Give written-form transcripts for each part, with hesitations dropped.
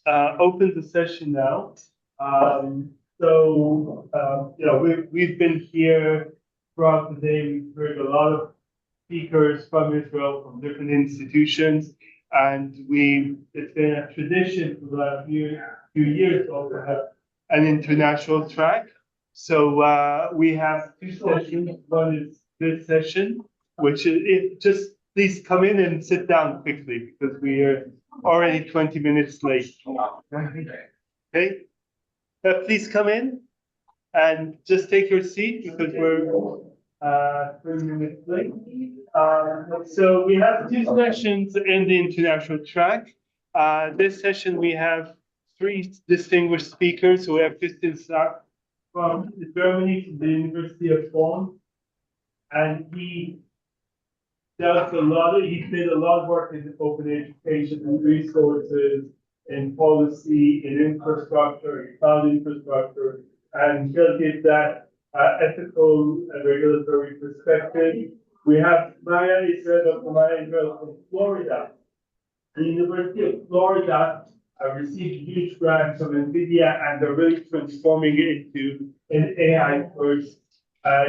open the session now. We've been here throughout the day. We've heard a lot of speakers from Israel, from different institutions, and it's been a tradition for the last few years to also have an international track. So we have two sessions. One is this session, which is just please come in and sit down quickly because we are already 20 minutes late. Okay, please come in and just take your seat because we're 20 minutes late. So we have two sessions in the international track. This session we have three distinguished speakers. So we have Christian Stark from Germany, from the University of Bonn, and he did a lot of work in open education and resources, in policy, in infrastructure, in cloud infrastructure, and he'll give that ethical and regulatory perspective. We have Maya Israel from Florida. The University of Florida received huge grants from NVIDIA, and they're really transforming it into an AI-first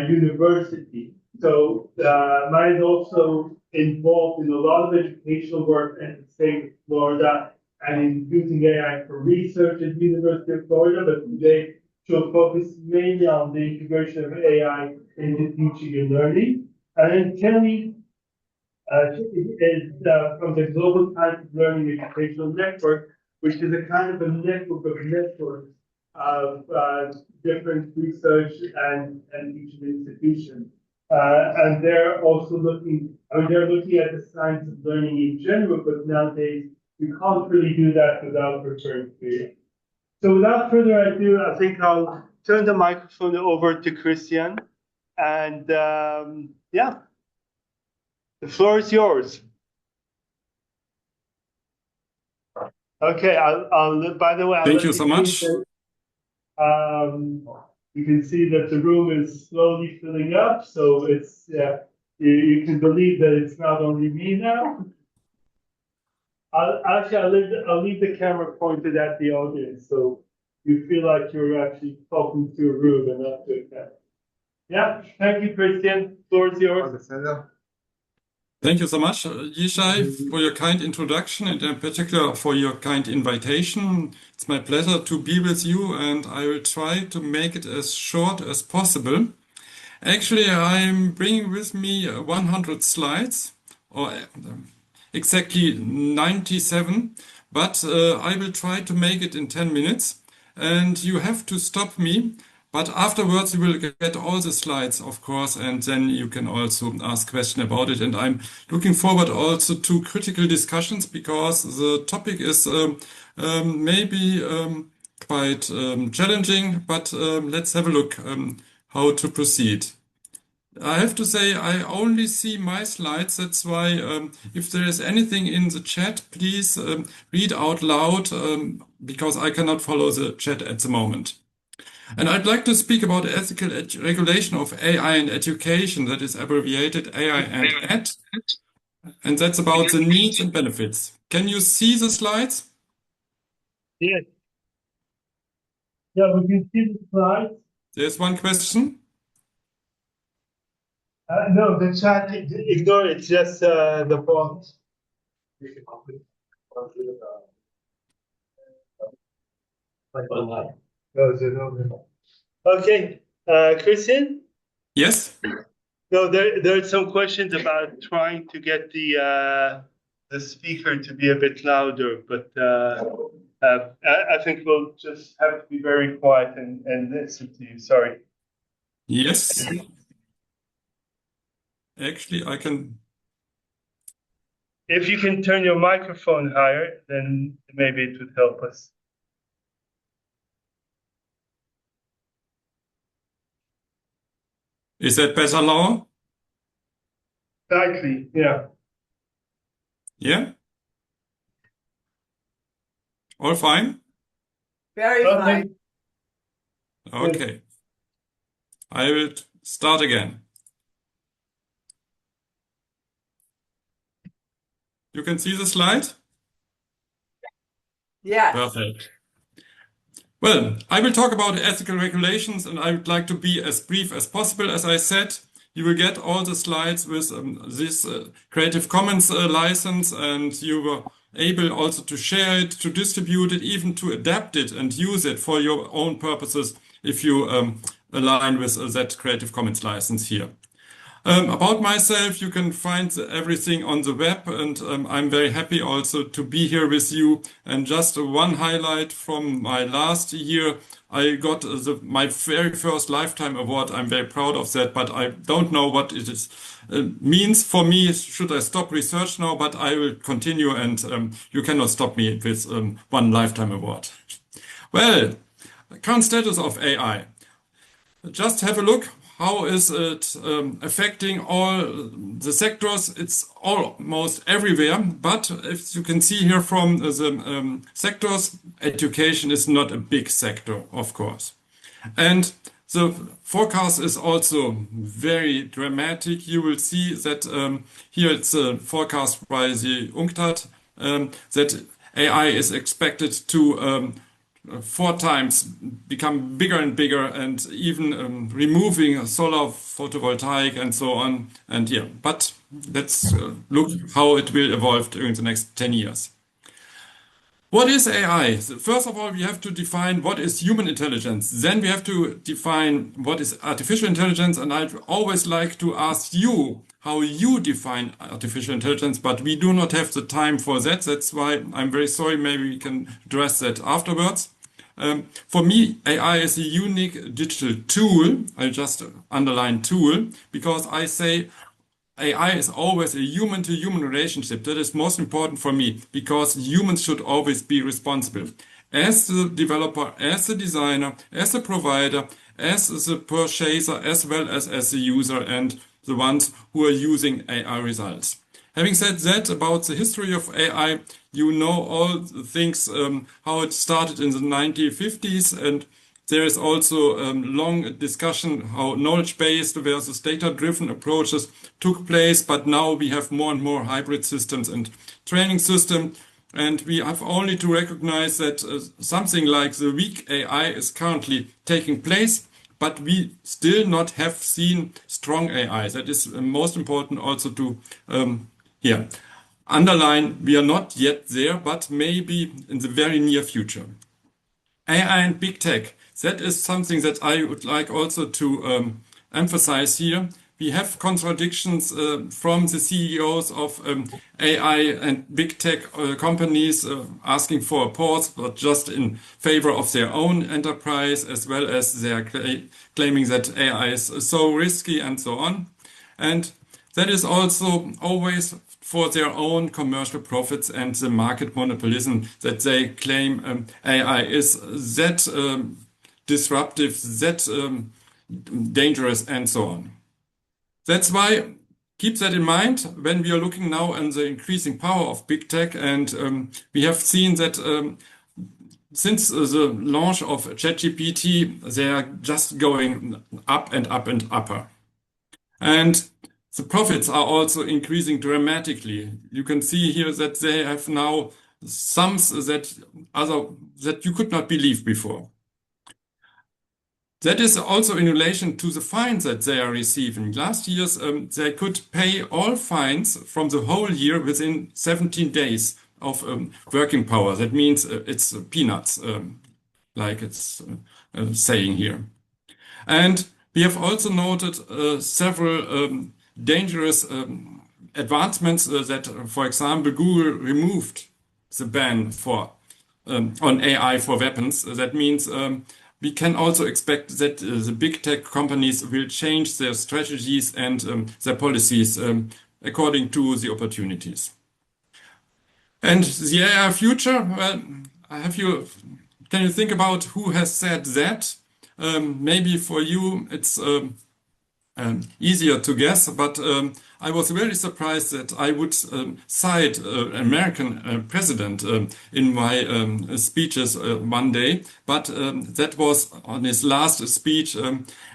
university. So Maya is also involved in a lot of educational work at the state of Florida and in using AI for research at the University of Florida, but today she'll focus mainly on the integration of AI into teaching and learning. And then Kelly is from the Global Science Learning Educational Network, which is a kind of a network of networks of different research and teaching institutions. And they're also looking at the science of learning in general, but nowadays we can't really do that without referring to it. So without further ado, I think I'll turn the microphone over to Christian. And yeah, the floor is yours. Okay, by the way, thank you so much. You can see that the room is slowly filling up, so it's you can believe that it's not only me now. I'll leave the camera pointed at the audience, so you feel like you're actually talking to a room and not to a camera. Yeah, thank you, Christian. Floor is yours. Thank you so much, Yishai, for your kind introduction and in particular for your kind invitation. It's my pleasure to be with you, and I will try to make it as short as possible. Actually, I'm bringing with me 100 slides, or exactly 97, but I will try to make it in 10 minutes, and you have to stop me. But afterwards, you will get all the slides, of course, and then you can also ask questions about it. And I'm looking forward also to critical discussions because the topic is maybe quite challenging, but let's have a look how to proceed. I have to say I only see my slides. That's why if there is anything in the chat, please read out loud because I cannot follow the chat at the moment. And I'd like to speak about ethical regulation of AI and education, that is abbreviated AI and Ed, and that's about the needs and benefits. Can you see the slides? Yes. Yeah, we can see the slides. There's one question. No, the chat, ignore it, just the font. Okay, Christian? Yes? No, there are some questions about trying to get the speaker to be a bit louder, but I think we'll just have to be very quiet and listen to you. Sorry. Yes. Actually, I can. If you can turn your microphone higher, then maybe it would help us. Is that better now? Exactly, yeah. Yeah? All fine? Very fine. Okay. I will start again. You can see the slide? Yes. Yes. Perfect. Well, I will talk about ethical regulations, and I would like to be as brief as possible. As I said, you will get all the slides with this Creative Commons license, and you were able also to share it, to distribute it, even to adapt it and use it for your own purposes if you align with that Creative Commons license here. About myself, you can find everything on the web, and I'm very happy also to be here with you. And just one highlight from my last year, I got my very first lifetime award. I'm very proud of that, but I don't know what it is means for me. Should I stop research now? But I will continue, and you cannot stop me with one lifetime award. Well, current status of AI. Just have a look. How is it affecting all the sectors? It's almost everywhere. But if you can see here from the sectors, education is not a big sector, of course. And the forecast is also very dramatic. You will see that here it's a forecast by the UNCTAD that AI is expected to 4 times become bigger and bigger, and even removing solar photovoltaic and so on. And yeah, but let's look how it will evolve during the next 10 years. What is AI? First of all, we have to define what is human intelligence. Then we have to define what is artificial intelligence. And I'd always like to ask you how you define artificial intelligence, but we do not have the time for that. That's why I'm very sorry. Maybe we can address that afterwards. For me, AI is a unique digital tool. I just underline tool because I say AI is always a human-to-human relationship. That is most important for me because humans should always be responsible. As the developer, as the designer, as the provider, as the purchaser, as well as the user and the ones who are using AI results. Having said that, about the history of AI, you know all the things, how it started in the 1950s, and there is also a long discussion how knowledge-based versus data-driven approaches took place, but now we have more and more hybrid systems and training systems, and we have only to recognize that something like the weak AI is currently taking place, but we still not have seen strong AI. That is most important also to underline. We are not yet there, but maybe in the very near future. AI and big tech. That is something that I would like also to emphasize here. We have contradictions from the CEOs of AI and big tech companies asking for a pause, but just in favor of their own enterprise, as well as they are claiming that AI is so risky and so on. And that is also always for their own commercial profits and the market monopolism that they claim AI is that disruptive, that dangerous, and so on. That's why keep that in mind when we are looking now at the increasing power of big tech, and we have seen that since the launch of ChatGPT, they are just going up and up and upper. And the profits are also increasing dramatically. You can see here that they have now sums that you could not believe before. That is also in relation to the fines that they are receiving. Last year, they could pay all fines from the whole year within 17 days of working power. That means it's peanuts, like it's saying here. And we have also noted several dangerous advancements that, for example, Google removed the ban on AI for weapons. That means we can also expect that the big tech companies will change their strategies and their policies according to the opportunities. And the AI future, well, can you think about who has said that? Maybe for you it's easier to guess, but I was very surprised that I would cite an American president in my speeches one day, but that was on his last speech,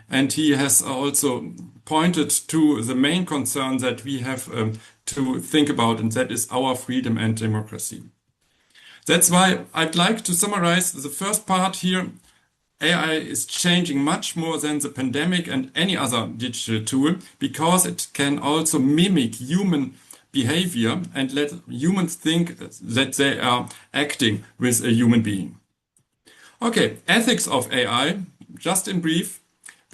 and he has also pointed to the main concern that we have to think about, and that is our freedom and democracy. That's why I'd like to summarize the first part here. AI is changing much more than the pandemic and any other digital tool because it can also mimic human behavior and let humans think that they are acting with a human being. Okay, ethics of AI, just in brief.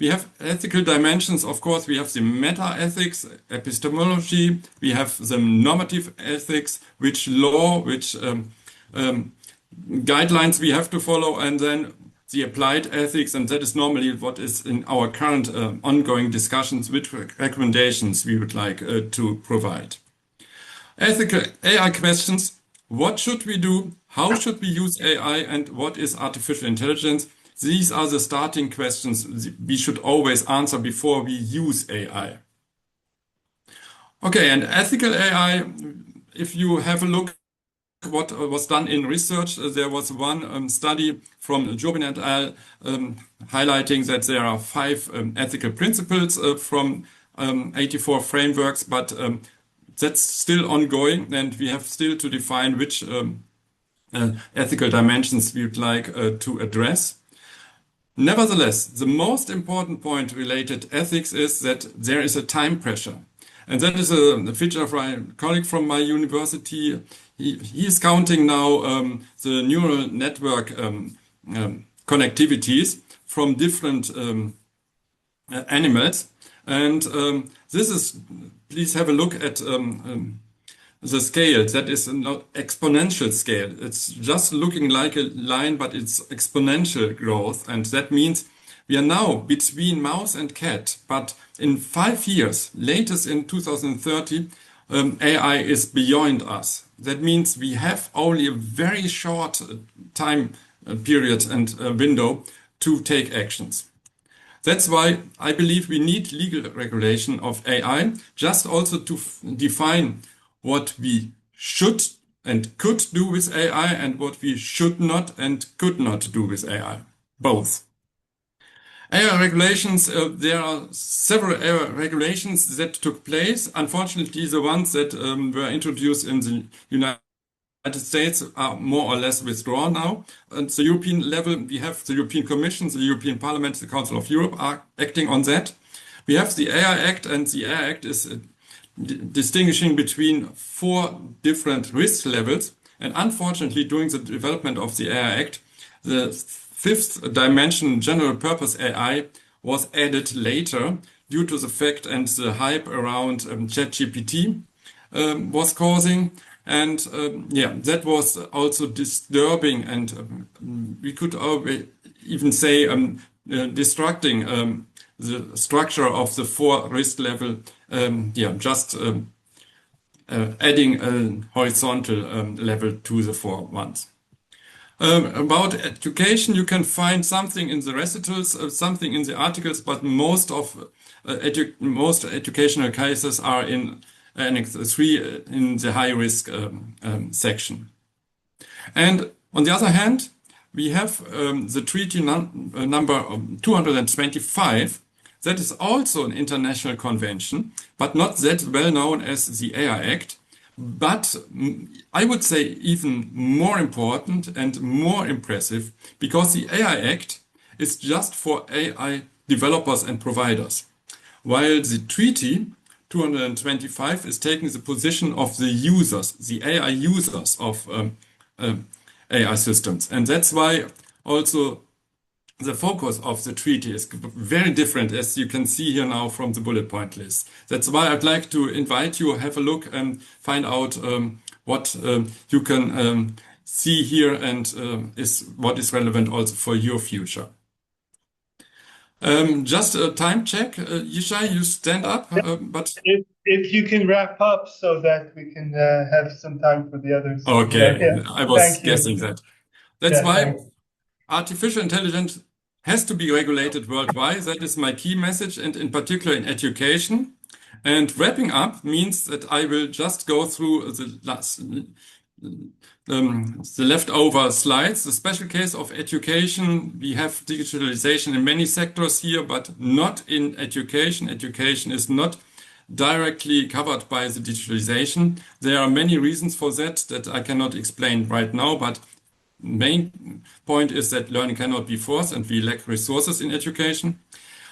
We have ethical dimensions. Of course, we have the meta ethics, epistemology. We have the normative ethics, which law, which guidelines we have to follow, and then the applied ethics, and that is normally what is in our current ongoing discussions, which recommendations we would like to provide. Ethical AI questions: what should we do? How should we use AI? And what is artificial intelligence? These are the starting questions we should always answer before we use AI. Okay, and ethical AI, if you have a look what was done in research, there was one study from Jobin et al. Highlighting that there are 5 ethical principles from 84 frameworks, but that's still ongoing, and we have still to define which ethical dimensions we would like to address. Nevertheless, the most important point related to ethics is that there is a time pressure. And that is a feature of a colleague from my university. He is counting now the neural network connectivities from different animals. And this is, please have a look at the scale. That is an exponential scale. It's just looking like a line, but it's exponential growth. And that means we are now between mouse and cat, but in 5 years, latest in 2030, AI is beyond us. That means we have only a very short time period and window to take actions. That's why I believe we need legal regulation of AI, just also to define what we should and could do with AI and what we should not and could not do with AI. Both. AI regulations, there are several AI regulations that took place. Unfortunately, the ones that were introduced in the United States are more or less withdrawn now. At the European level, we have the European Commission, the European Parliament, the Council of Europe are acting on that. We have the AI Act, and the AI Act is distinguishing between 4 different risk levels. And unfortunately, during the development of the AI Act, the 5th dimension, general purpose AI, was added later due to the fact and the hype around ChatGPT was causing. And that was also disturbing, and we could even say destructing the structure of the 4 risk level, just adding a horizontal level to the 4 ones. About education, you can find something in the recitals, something in the articles, but most educational cases are in Annex 3 in the high risk section. And on the other hand, we have the treaty number 225. That is also an international convention, but not that well known as the AI Act. But I would say even more important and more impressive, because the AI Act is just for AI developers and providers, while the treaty 225 is taking the position of the users, the AI users of AI systems. And that's why also the focus of the treaty is very different, as you can see here now from the bullet point list. That's why I'd like to invite you, have a look and find out what you can see here and what is relevant also for your future. Just a time check. Yishai, you stand up, but if you can wrap up so that we can have some time for the others. Okay, Yeah. I was Thank you. guessing that. That's Yeah, why thanks. artificial intelligence has to be regulated worldwide. That is my key message, and in particular in education. And wrapping up means that I will just go through the leftover slides. The special case of education, we have digitalization in many sectors here, but not in education. Education is not directly covered by the digitalization. There are many reasons for that I cannot explain right now, but main point is that learning cannot be forced and we lack resources in education.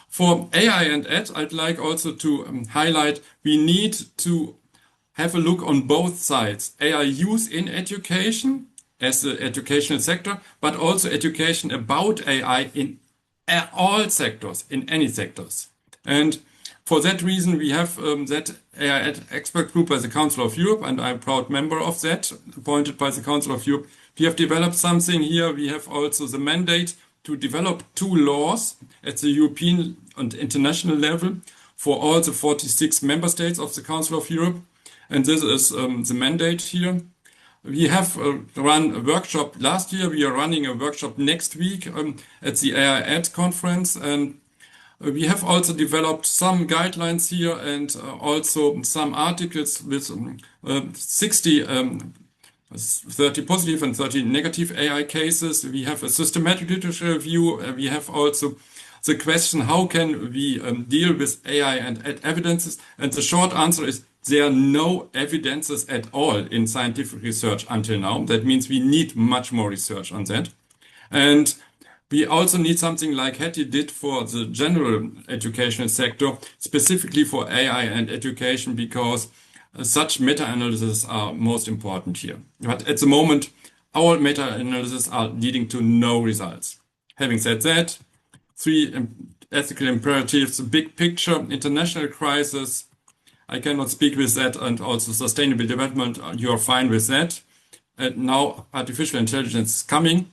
For AI and Ed, I'd like also to highlight we need to have a look on both sides. AI use in education as the educational sector, but also education about AI in all sectors, in any sectors. And for that reason, we have that AI expert group by the Council of Europe, and I'm a proud member of that, appointed by the Council of Europe. We have developed something here. We have also the mandate to develop 2 laws at the European and international level for all the 46 member states of the Council of Europe. And this is the mandate here. We have run a workshop last year. We are running a workshop next week at the AI Conference. And we have also developed some guidelines here and also some articles with 60 30 positive and 30 negative AI cases. We have a systematic literature review. We have also the question, how can we deal with AI and evidences? And the short answer is there are no evidences at all in scientific research until now. That means we need much more research on that. And we also need something like Hattie did for the general educational sector, specifically for AI and education, because such meta-analyses are most important here. But at the moment, our meta-analyses are leading to no results. Having said that, 3 ethical imperatives, the big picture, international crisis, I cannot speak with that, and also sustainable development, you are fine with that. And now artificial intelligence is coming.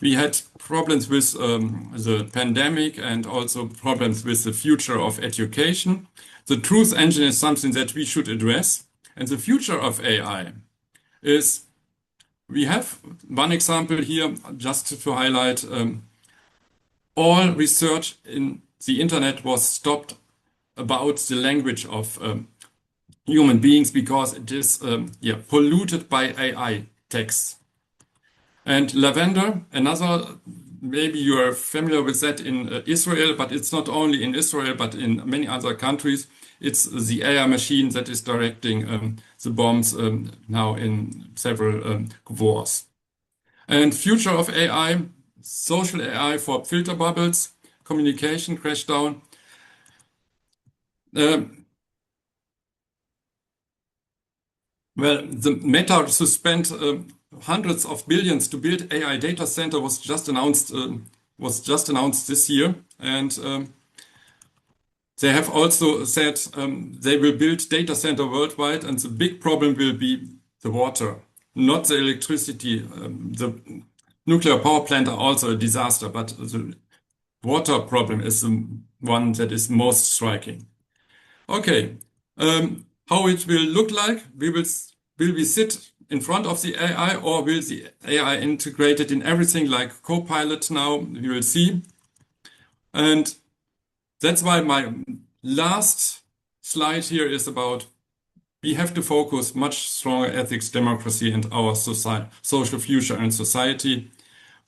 We had problems with the pandemic and also problems with the future of education. The truth engine is something that we should address. And the future of AI is, we have one example here, just to highlight, all research in the internet was stopped about the language of human beings because it is polluted by AI texts. And lavender, another, maybe you are familiar with that in Israel, but it's not only in Israel, but in many other countries. It's the AI machine that is directing the bombs now in several wars. And future of AI, social AI for filter bubbles, communication crash down. Well, the Meta to spend hundreds of billions to build AI data center was just announced this year, and they have also said they will build data center worldwide, and the big problem will be the water, not the electricity. The nuclear power plant are also a disaster, but the water problem is the one that is most striking. Okay, how it will look like? Will we sit in front of the AI, or will the AI integrated in everything like Copilot now? We will see. And that's why my last slide here is about we have to focus much stronger ethics, democracy, and our social future and society.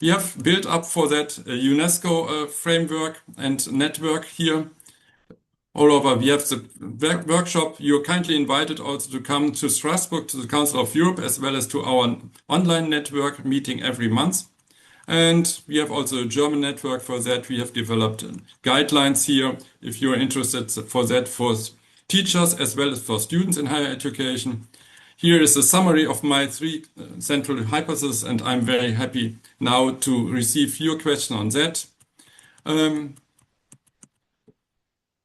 We have built up for that a UNESCO framework and network here. All over, we have the workshop. You're kindly invited also to come to Strasbourg, to the Council of Europe, as well as to our online network meeting every month. And we have also a German network for that. We have developed guidelines here, if you're interested for that, for teachers as well as for students in higher education. Here is a summary of my 3 central hypotheses, and I'm very happy now to receive your question on that.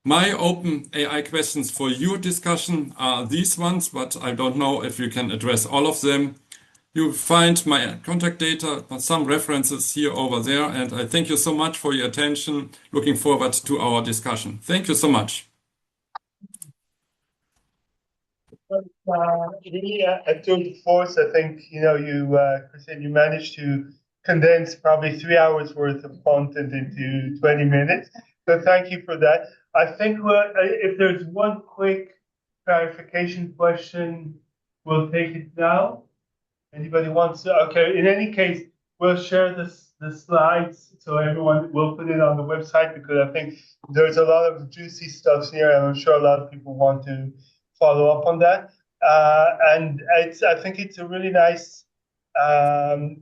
My open AI questions for your discussion are these ones, but I don't know if you can address all of them. You'll find my contact data, some references here over there, and I thank you so much for your attention. Looking forward to our discussion. Thank you so much. Really, a tour de force. I think, Christian, you managed to condense probably 3 hours worth of content into 20 minutes. So thank you for that. I think if there's one quick clarification question, we'll take it now. Anybody wants to? Okay, in any case, we'll share this the slides so everyone will put it on the website because I think there's a lot of juicy stuff here, and I'm sure a lot of people want to follow up on that. And I think it's a really nice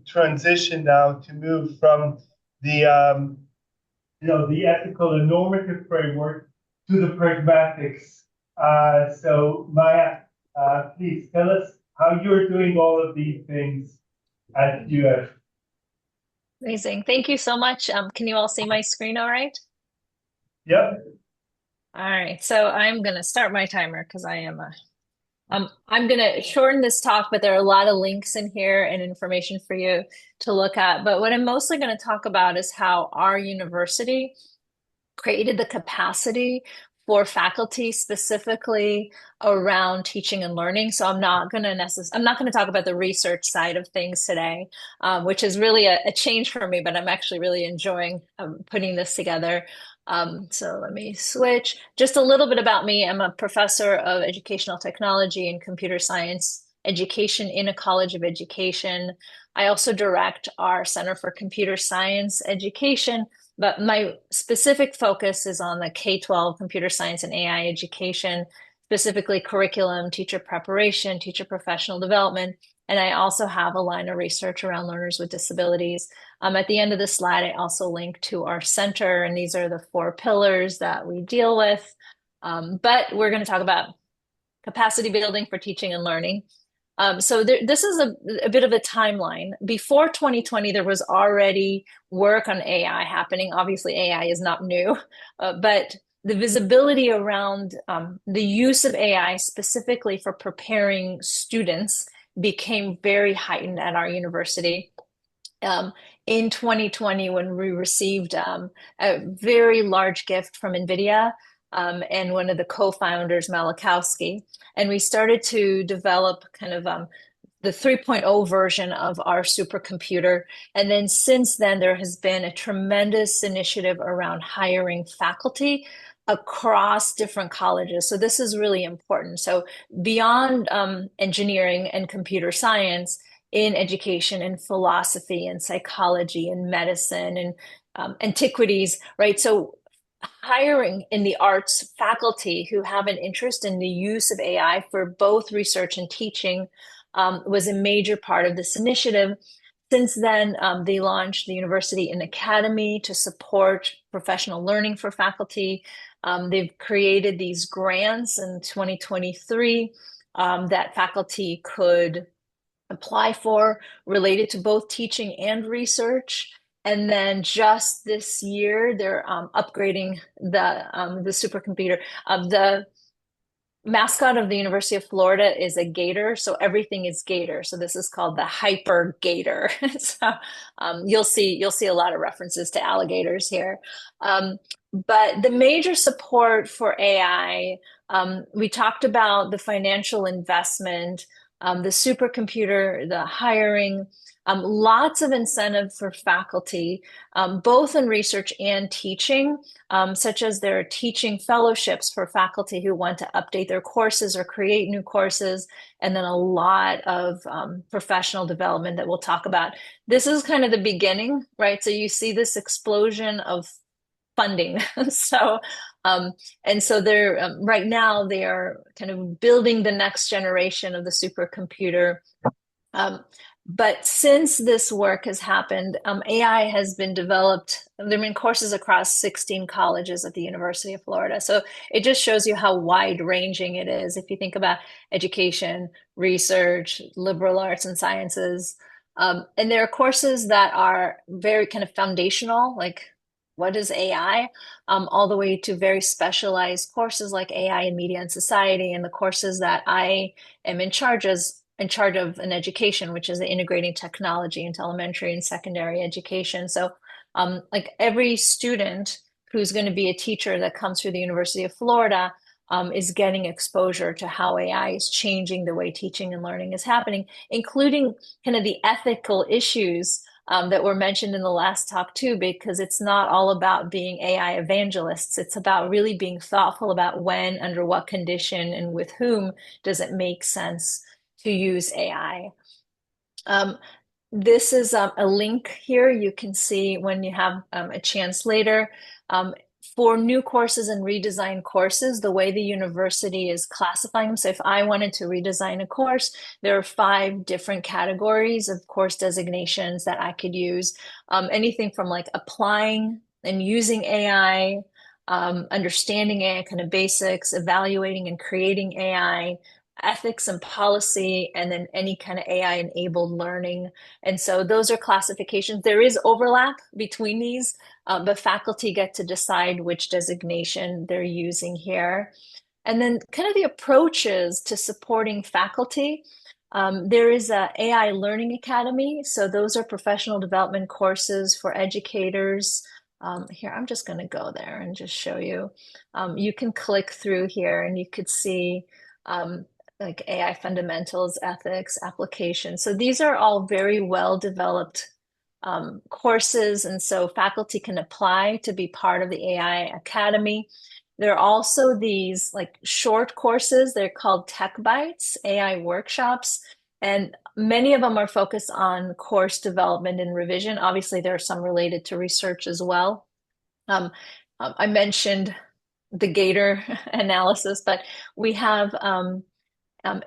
transition now to move from the the ethical and normative framework to the pragmatics. So Maya, please tell us how you're doing all of these things at UF. Amazing. Thank you so much. Can you all see my screen all right? Yep. All right. So I'm going to start my timer because I'm going to shorten this talk, but there are a lot of links in here and information for you to look at. But what I'm mostly going to talk about is how our university created the capacity for faculty specifically around teaching and learning. So I'm not going to talk about the research side of things today, which is really a change for me, but I'm actually really enjoying putting this together. So let me switch. Just a little bit about me. I'm a professor of educational technology and computer science education in a college of education. I also direct our Center for Computer Science Education, but my specific focus is on the K-12 computer science and AI education, specifically curriculum, teacher preparation, teacher professional development. And I also have a line of research around learners with disabilities. At the end of the slide, I also link to our center, and these are the 4 pillars that we deal with. But we're going to talk about capacity building for teaching and learning. So this is a bit of a timeline. Before 2020, there was already work on AI happening. Obviously, AI is not new, but the visibility around the use of AI specifically for preparing students became very heightened at our university. In 2020, when we received a very large gift from NVIDIA and one of the co-founders, Malachowski, and we started to develop kind of the 3.0 version of our supercomputer. And then since then, there has been a tremendous initiative around hiring faculty across different colleges. So this is really important. So beyond engineering and computer science, in education and philosophy and psychology and medicine and antiquities, right? So hiring in the arts faculty who have an interest in the use of AI for both research and teaching was a major part of this initiative. Since then, they launched the University and Academy to support professional learning for faculty. They've created these grants in 2023 that faculty could apply for related to both teaching and research. And then just this year, they're upgrading the supercomputer. The mascot of the University of Florida is a gator, so everything is gator. So this is called the Hyper Gator. So you'll see a lot of references to alligators here. But the major support for AI, we talked about the financial investment, the supercomputer, the hiring, lots of incentive for faculty, both in research and teaching, such as there are teaching fellowships for faculty who want to update their courses or create new courses, and then a lot of professional development that we'll talk about. This is kind of the beginning, right? So you see this explosion of funding. So they're right now they are kind of building the next generation of the supercomputer. But since this work has happened, AI has been developed. There have been courses across 16 colleges at the University of Florida. So it just shows you how wide ranging it is. If you think about education, research, liberal arts and sciences, and there are courses that are very kind of foundational, like what is AI, all the way to very specialized courses like AI in media and society, and the courses that I am in charge of in education, which is the integrating technology into elementary and secondary education. So like every student who's going to be a teacher that comes through the University of Florida is getting exposure to how AI is changing the way teaching and learning is happening, including kind of the ethical issues that were mentioned in the last talk too, because it's not all about being AI evangelists. It's about really being thoughtful about when, under what condition, and with whom does it make sense to use AI. This is a link here. You can see when you have a chance later. For new courses and redesigned courses, the way the university is classifying them. So if I wanted to redesign a course, there are 5 different categories of course designations that I could use. Anything from like applying and using AI, understanding AI kind of basics, evaluating and creating AI, ethics and policy, and then any kind of AI enabled learning. And so those are classifications. There is overlap between these, but faculty get to decide which designation they're using here. And then kind of the approaches to supporting faculty. There is a AI Learning Academy. So those are professional development courses for educators. Here, I'm just going to go there and just show you. You can click through here and you could see like AI fundamentals, ethics, application. So these are all very well developed courses. And so faculty can apply to be part of the AI Academy. There are also these like short courses. They're called Tech Bites, AI workshops. And many of them are focused on course development and revision. Obviously, there are some related to research as well. I mentioned the Gator analysis, but we have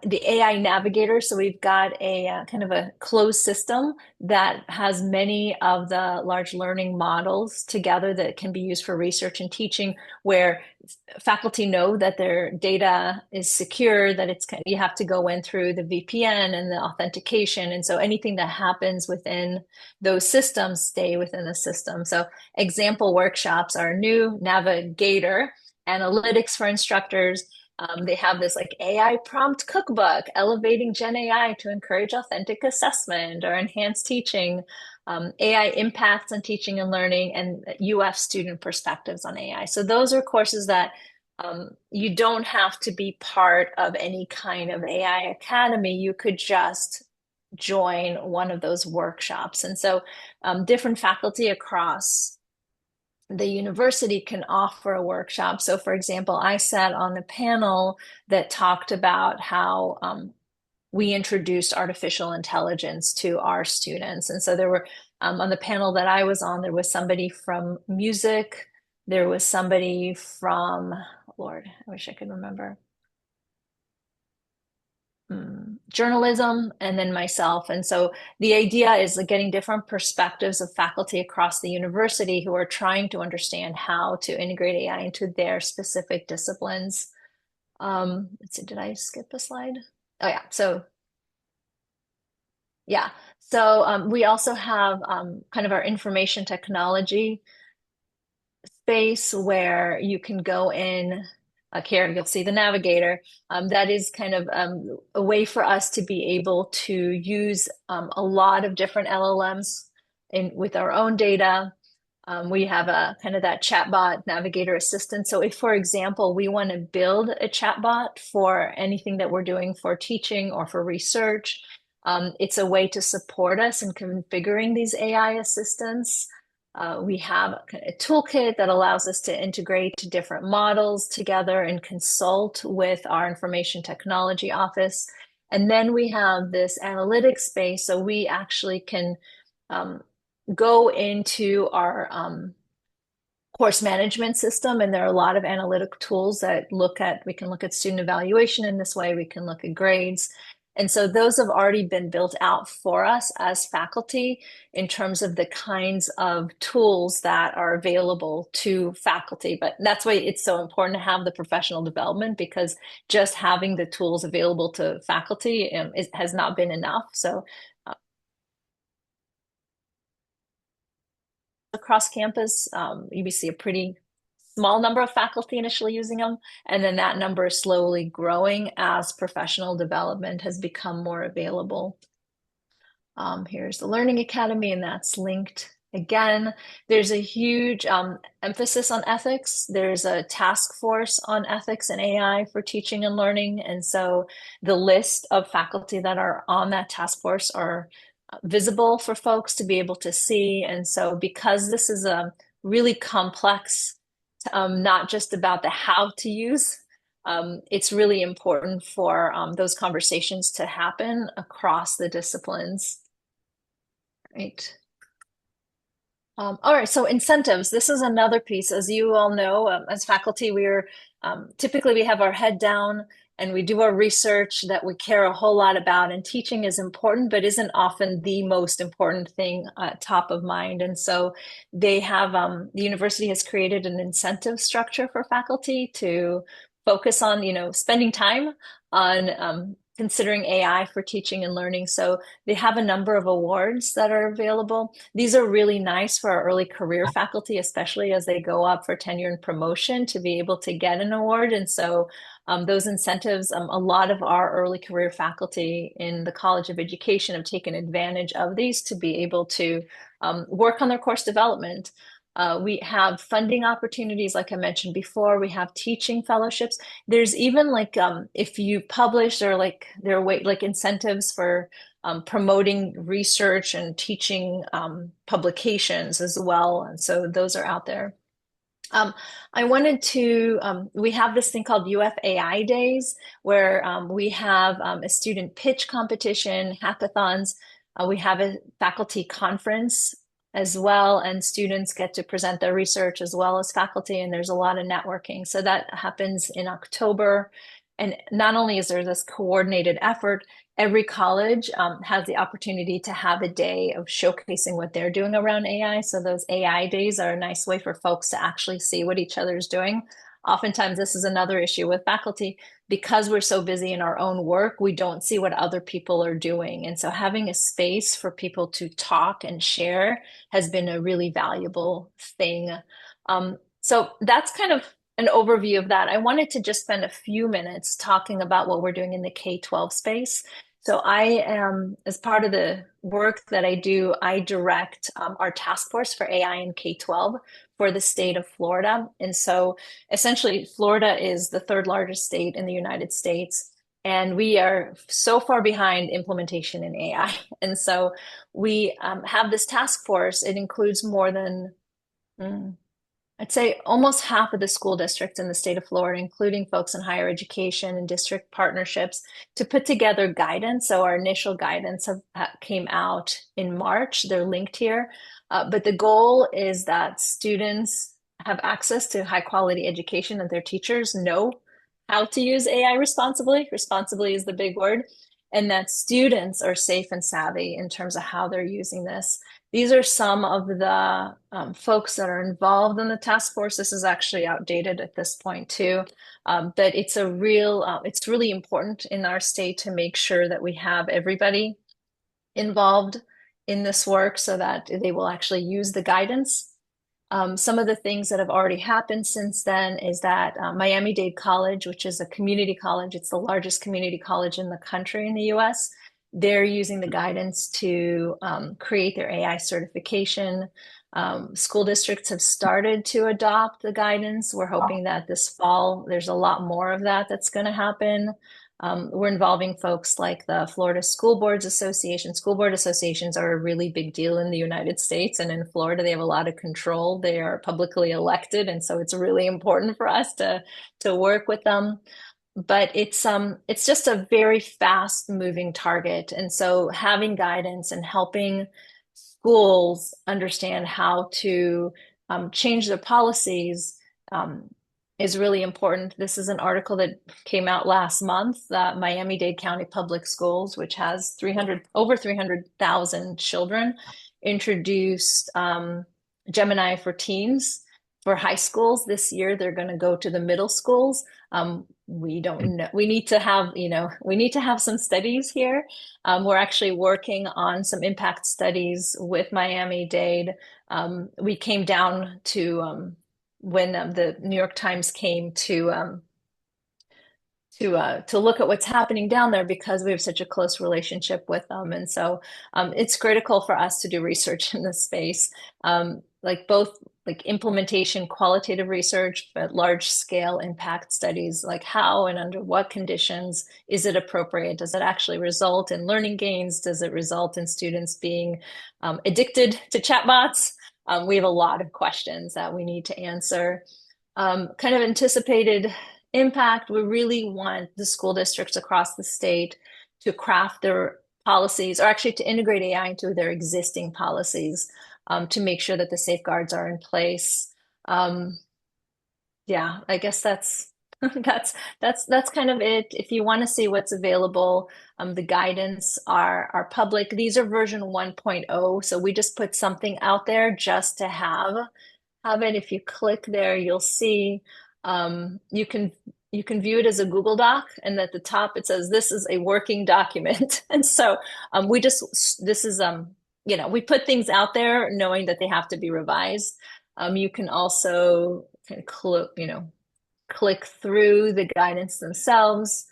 the AI Navigator. So we've got a kind of a closed system that has many of the large learning models together that can be used for research and teaching, where faculty know that their data is secure, that it's you have to go in through the VPN and the authentication. And so anything that happens within those systems stay within the system. So example workshops are new Navigator, analytics for instructors. They have this like AI prompt cookbook, elevating Gen AI to encourage authentic assessment or enhance teaching, AI impacts on teaching and learning, and UF student perspectives on AI. So those are courses that you don't have to be part of any kind of AI academy. You could just join one of those workshops. And so different faculty across the university can offer a workshop. So for example, I sat on a panel that talked about how we introduced artificial intelligence to our students. And so there were, on the panel that I was on, there was somebody from music, there was somebody from, Lord, I wish I could remember, journalism, and then myself. And so the idea is like getting different perspectives of faculty across the university who are trying to understand how to integrate AI into their specific disciplines. Let's see, did I skip a slide? Oh yeah, so yeah. So we also have kind of our information technology space where you can go in. Here, you'll see the navigator. That is kind of a way for us to be able to use a lot of different LLMs with our own data. We have a kind of that chatbot navigator assistant. So if, for example, we want to build a chatbot for anything that we're doing for teaching or for research, it's a way to support us in configuring these AI assistants. We have a toolkit that allows us to integrate different models together and consult with our information technology office. And then we have this analytics space, so we actually can go into our course management system, and there are a lot of analytic tools that we can look at student evaluation in this way, we can look at grades. And so those have already been built out for us as faculty in terms of the kinds of tools that are available to faculty. But that's why it's so important to have the professional development, because just having the tools available to faculty has not been enough. So across campus, you see a pretty small number of faculty initially using them, and then that number is slowly growing as professional development has become more available. Here's the Learning Academy, and that's linked again. There's a huge emphasis on ethics. There's a task force on ethics and AI for teaching and learning, and so the list of faculty that are on that task force are visible for folks to be able to see. And so because this is a really complex, not just about the how to use, it's really important for those conversations to happen across the disciplines. Right. All right, so incentives. This is another piece. As you all know, as faculty, we're typically we have our head down and we do our research that we care a whole lot about. And teaching is important, but isn't often the most important thing top of mind. And so they have the university has created an incentive structure for faculty to focus on, spending time on considering AI for teaching and learning. So they have a number of awards that are available. These are really nice for our early career faculty, especially as they go up for tenure and promotion to be able to get an award. And so those incentives, a lot of our early career faculty in the College of Education have taken advantage of these to be able to work on their course development. We have funding opportunities, like I mentioned before. We have teaching fellowships. There's even if you publish, or there are like incentives for promoting research and teaching publications as well. And so those are out there. I wanted to, we have this thing called UFAI Days, where we have a student pitch competition, hackathons. We have a faculty conference as well, and students get to present their research as well as faculty, and there's a lot of networking. So that happens in October. And not only is there this coordinated effort, every college has the opportunity to have a day of showcasing what they're doing around AI. So those AI days are a nice way for folks to actually see what each other's doing. Oftentimes, this is another issue with faculty. Because we're so busy in our own work, we don't see what other people are doing. And so having a space for people to talk and share has been a really valuable thing. So that's kind of an overview of that. I wanted to just spend a few minutes talking about what we're doing in the K-12 space. So I am, as part of the work that I do, I direct our task force for AI in K-12 for the state of Florida. And so essentially, Florida is the third largest state in the United States. And we are so far behind implementation in AI. And so we have this task force. It includes more than I'd say almost half of the school districts in the state of Florida, including folks in higher education and district partnerships, to put together guidance. So our initial guidance came out in March. They're linked here. But the goal is that students have access to high quality education, and their teachers know how to use AI responsibly. Responsibly is the big word. And that students are safe and savvy in terms of how they're using this. These are some of the folks that are involved in the task force. This is actually outdated at this point too, but it's it's really important in our state to make sure that we have everybody involved in this work so that they will actually use the guidance. Some of the things that have already happened since then is that Miami-Dade College, which is a community college, it's the largest community college in the country in the US, they're using the guidance to create their AI certification. School districts have started to adopt the guidance. We're hoping that this fall, there's a lot more of that that's going to happen. We're involving folks like the Florida School Boards Association. School board associations are a really big deal in the United States, and in Florida, they have a lot of control. They are publicly elected, and so it's really important for us to work with them. But it's just a very fast moving target. And so having guidance and helping schools understand how to change their policies is really important. This is an article that came out last month that Miami-Dade County Public Schools, which has over 300,000 children, introduced Gemini for teens for high schools. This year, they're going to go to the middle schools. We don't know. We need to have some studies here. We're actually working on some impact studies with Miami-Dade. We came down to when the New York Times came to look at what's happening down there because we have such a close relationship with them. And so it's critical for us to do research in this space, both implementation, qualitative research, but large scale impact studies, like how and under what conditions is it appropriate? Does it actually result in learning gains? Does it result in students being addicted to chatbots? We have a lot of questions that we need to answer. Kind of anticipated impact, we really want the school districts across the state to craft their policies, or actually to integrate AI into their existing policies, to make sure that the safeguards are in place. Yeah, I guess that's that's kind of it. If you want to see what's available, the guidance are public. These are version 1.0, so we just put something out there just to have it. If you click there, you'll see you can view it as a Google Doc, and at the top it says this is a working document. And so this is we put things out there knowing that they have to be revised. You can also kind of click through the guidance themselves.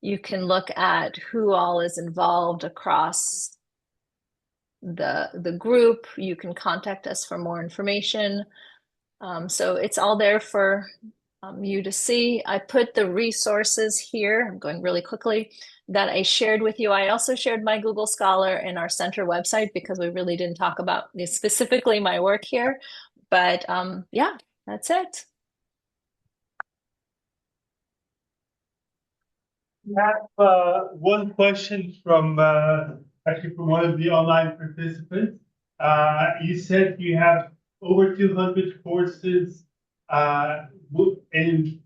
You can look at who all is involved across the group. You can contact us for more information. So it's all there for you to see. I put the resources here. I'm going really quickly that I shared with you. I also shared my Google Scholar and our center website because we really didn't talk about specifically my work here. But yeah, that's it. I have one question from actually from one of the online participants. You said you have over 200 courses in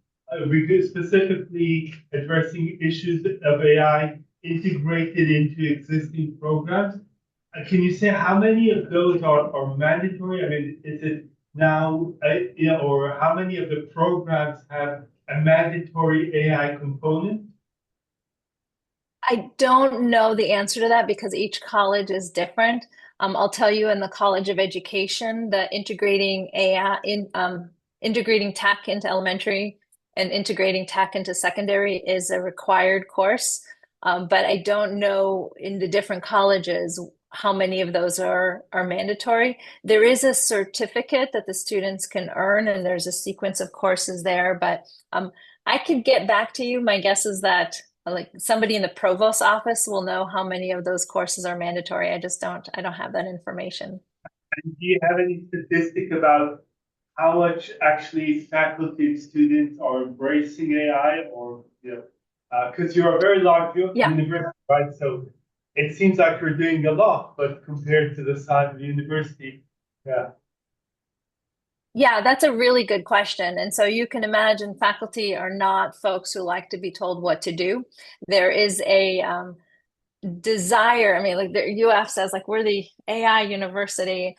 specifically addressing issues of AI integrated into existing programs. Can you say how many of those are mandatory? I mean, is it now, or how many of the programs have a mandatory AI component? I don't know the answer to that because each college is different. I'll tell you in the College of Education, the integrating AI integrating tech into elementary and integrating tech into secondary is a required course. But I don't know in the different colleges how many of those are mandatory. There is a certificate that the students can earn, and there's a sequence of courses there. But I could get back to you. My guess is that like somebody in the provost's office will know how many of those courses are mandatory. I don't have that information. And do you have any statistic about how much actually faculty and students are embracing AI, or because you're a very large university, right? So it seems like you're doing a lot, but compared to the size of the university, yeah. Yeah, that's a really good question. And so you can imagine faculty are not folks who like to be told what to do. There is a desire. I mean, like the UF says, like we're the AI university.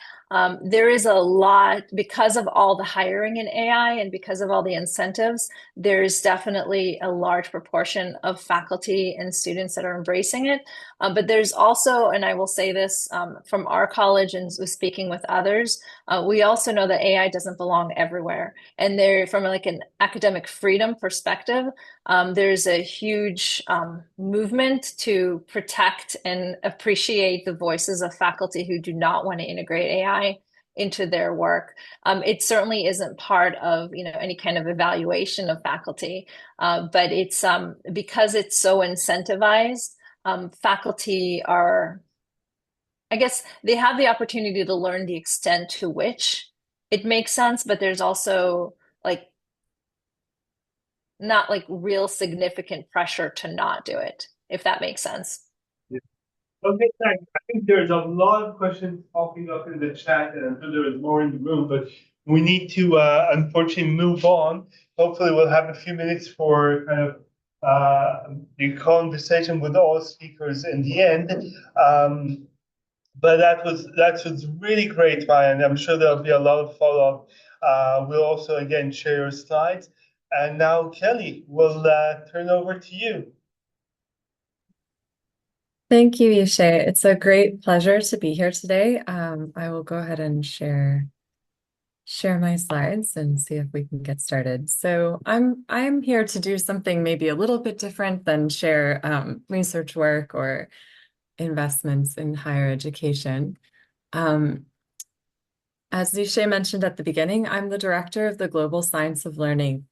There is a lot because of all the hiring in AI and because of all the incentives. There's definitely a large proportion of faculty and students that are embracing it. But there's also, and I will say this from our college and speaking with others, we also know that AI doesn't belong everywhere. And there, from like an academic freedom perspective, there's a huge movement to protect and appreciate the voices of faculty who do not want to integrate AI into their work. It certainly isn't part of any kind of evaluation of faculty, but it's because it's so incentivized. Faculty are, I guess, they have the opportunity to learn the extent to which it makes sense, but there's also like not like real significant pressure to not do it, if that makes sense. Yeah. Okay, thanks. I think there's a lot of questions popping up in the chat, and I'm sure there is more in the room, but we need to unfortunately move on. Hopefully, we'll have a few minutes for kind of the conversation with all speakers in the end. But that was really great, Ryan. I'm sure there'll be a lot of follow-up. We'll also again share your slides. And now, Kelly, we'll turn over to you. Thank you, Yishay. It's a great pleasure to be here today. I will go ahead and share my slides and see if we can get started. So I'm here to do something maybe a little bit different than share research work or investments in higher education. As Yishay mentioned at the beginning, I'm the director of the Global Science of Learning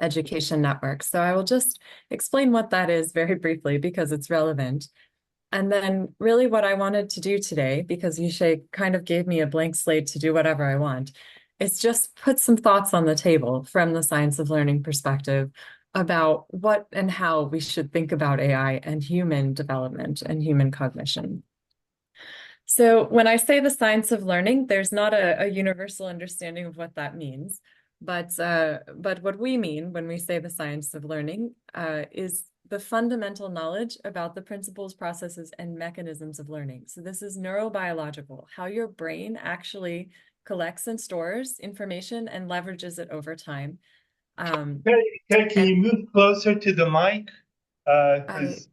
Education Network. So I will just explain what that is very briefly because it's relevant. And then really what I wanted to do today, because Yishay kind of gave me a blank slate to do whatever I want, is just put some thoughts on the table from the science of learning perspective about what and how we should think about AI and human development and human cognition. So when I say the science of learning, there's not a universal understanding of what that means. But what we mean when we say the science of learning is the fundamental knowledge about the principles, processes, and mechanisms of learning. So this is neurobiological, how your brain actually collects and stores information and leverages it over time. Can you move closer to the mic? Because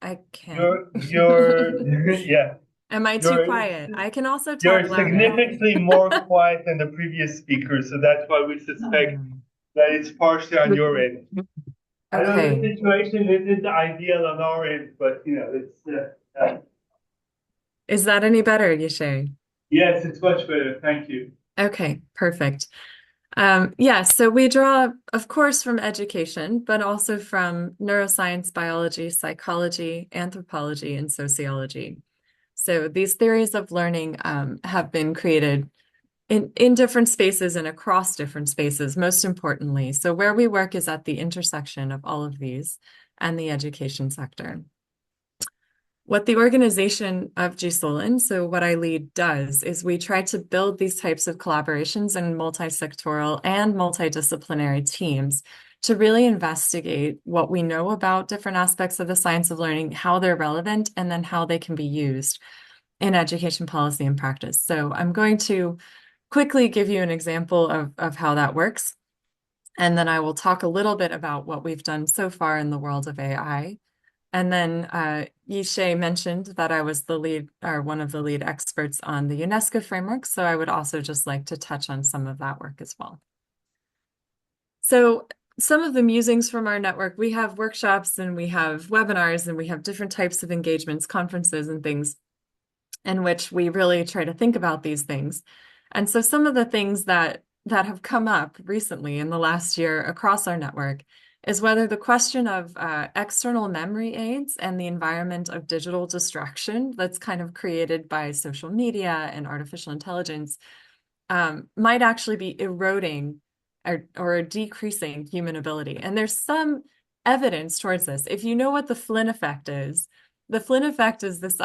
I can. yeah. Am I too quiet? I can also You're talk louder. significantly more quiet than the previous speaker, so that's why we suspect that it's partially on your end. I know the Okay. situation isn't ideal on our end, but it's Is that any better, Yishay? yes, it's much better. Thank you. Okay, perfect. Yeah, so we draw, of course, from education, but also from neuroscience, biology, psychology, anthropology, and sociology. So these theories of learning have been created in different spaces and across different spaces, most importantly. So where we work is at the intersection of all of these and the education sector. What the organization of GSOLN, so what I lead, does is we try to build these types of collaborations in multi-sectoral and multidisciplinary teams to really investigate what we know about different aspects of the science of learning, how they're relevant, and then how they can be used in education policy and practice. So I'm going to quickly give you an example of how that works. And then I will talk a little bit about what we've done so far in the world of AI. And then Yishay mentioned that I was the lead or one of the lead experts on the UNESCO framework. So I would also just like to touch on some of that work as well. So some of the musings from our network, we have workshops and we have webinars and we have different types of engagements, conferences and things in which we really try to think about these things. And so some of the things that have come up recently in the last year across our network is whether the question of external memory aids and the environment of digital distraction that's kind of created by social media and artificial intelligence might actually be eroding or decreasing human ability. And there's some evidence towards this. If you know what the Flynn effect is, the Flynn effect is this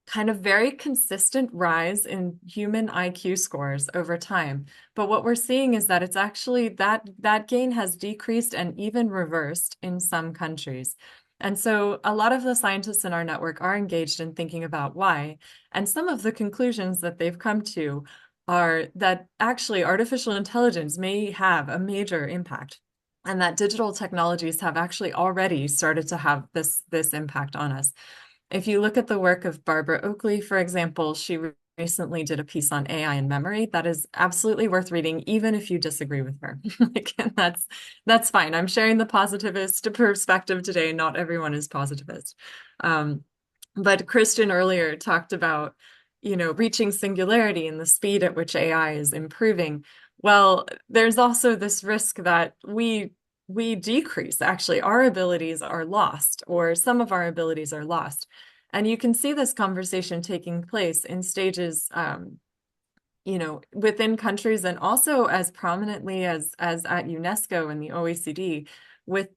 kind of very consistent rise in human IQ scores over time. But what we're seeing is that it's actually that gain has decreased and even reversed in some countries. And so a lot of the scientists in our network are engaged in thinking about why. And some of the conclusions that they've come to are that actually artificial intelligence may have a major impact and that digital technologies have actually already started to have this impact on us. If you look at the work of Barbara Oakley, for example, she recently did a piece on AI and memory that is absolutely worth reading, even if you disagree with her. Again, that's fine. I'm sharing the positivist perspective today. Not everyone is positivist. But Christian earlier talked about, reaching singularity and the speed at which AI is improving. Well, there's also this risk that we decrease. Actually, our abilities are lost, or some of our abilities are lost. And you can see this conversation taking place in stages, within countries and also as prominently as at UNESCO and the OECD, with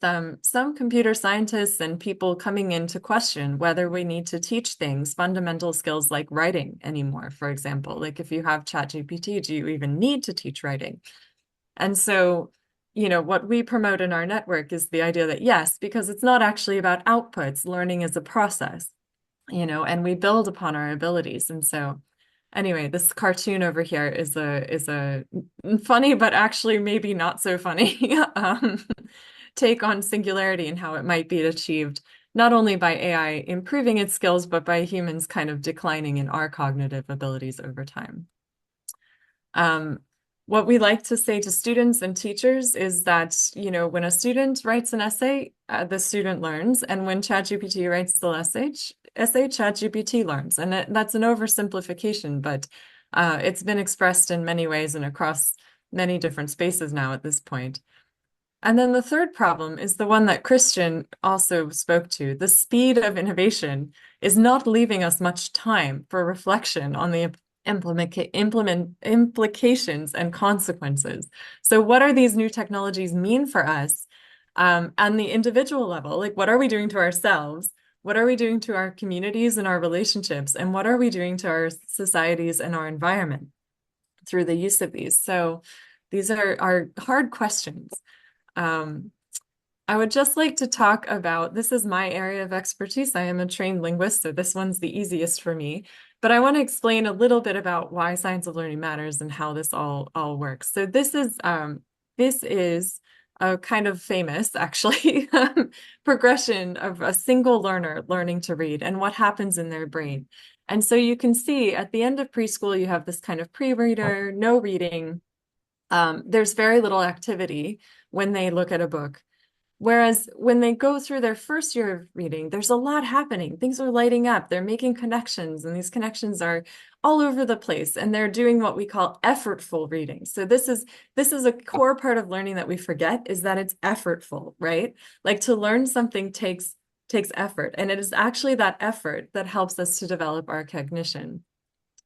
some computer scientists and people coming in to question whether we need to teach things, fundamental skills like writing anymore, for example. Like if you have ChatGPT, do you even need to teach writing? And so what we promote in our network is the idea that yes, because it's not actually about outputs, learning is a process, and we build upon our abilities. And so anyway, this cartoon over here is a funny, but actually maybe not so funny take on singularity and how it might be achieved not only by AI improving its skills, but by humans kind of declining in our cognitive abilities over time. What we like to say to students and teachers is that, when a student writes an essay, the student learns. And when ChatGPT writes the essay, ChatGPT learns. And that's an oversimplification, but it's been expressed in many ways and across many different spaces now at this point. And then the third problem is the one that Christian also spoke to. The speed of innovation is not leaving us much time for reflection on the implications and consequences. So what are these new technologies mean for us? On the individual level, like what are we doing to ourselves? What are we doing to our communities and our relationships? And what are we doing to our societies and our environment through the use of these? So these are hard questions. I would just like to talk about, this is my area of expertise. I am a trained linguist, so this one's the easiest for me. But I want to explain a little bit about why science of learning matters and how this all works. So this is a kind of famous, actually, progression of a single learner learning to read and what happens in their brain. And so you can see at the end of preschool, you have this kind of pre-reader, no reading. There's very little activity when they look at a book. Whereas when they go through their first year of reading, there's a lot happening. Things are lighting up. They're making connections, and these connections are all over the place. And they're doing what we call effortful reading. So this is a core part of learning that we forget, is that it's effortful, right? Like to learn something takes effort. And it is actually that effort that helps us to develop our cognition.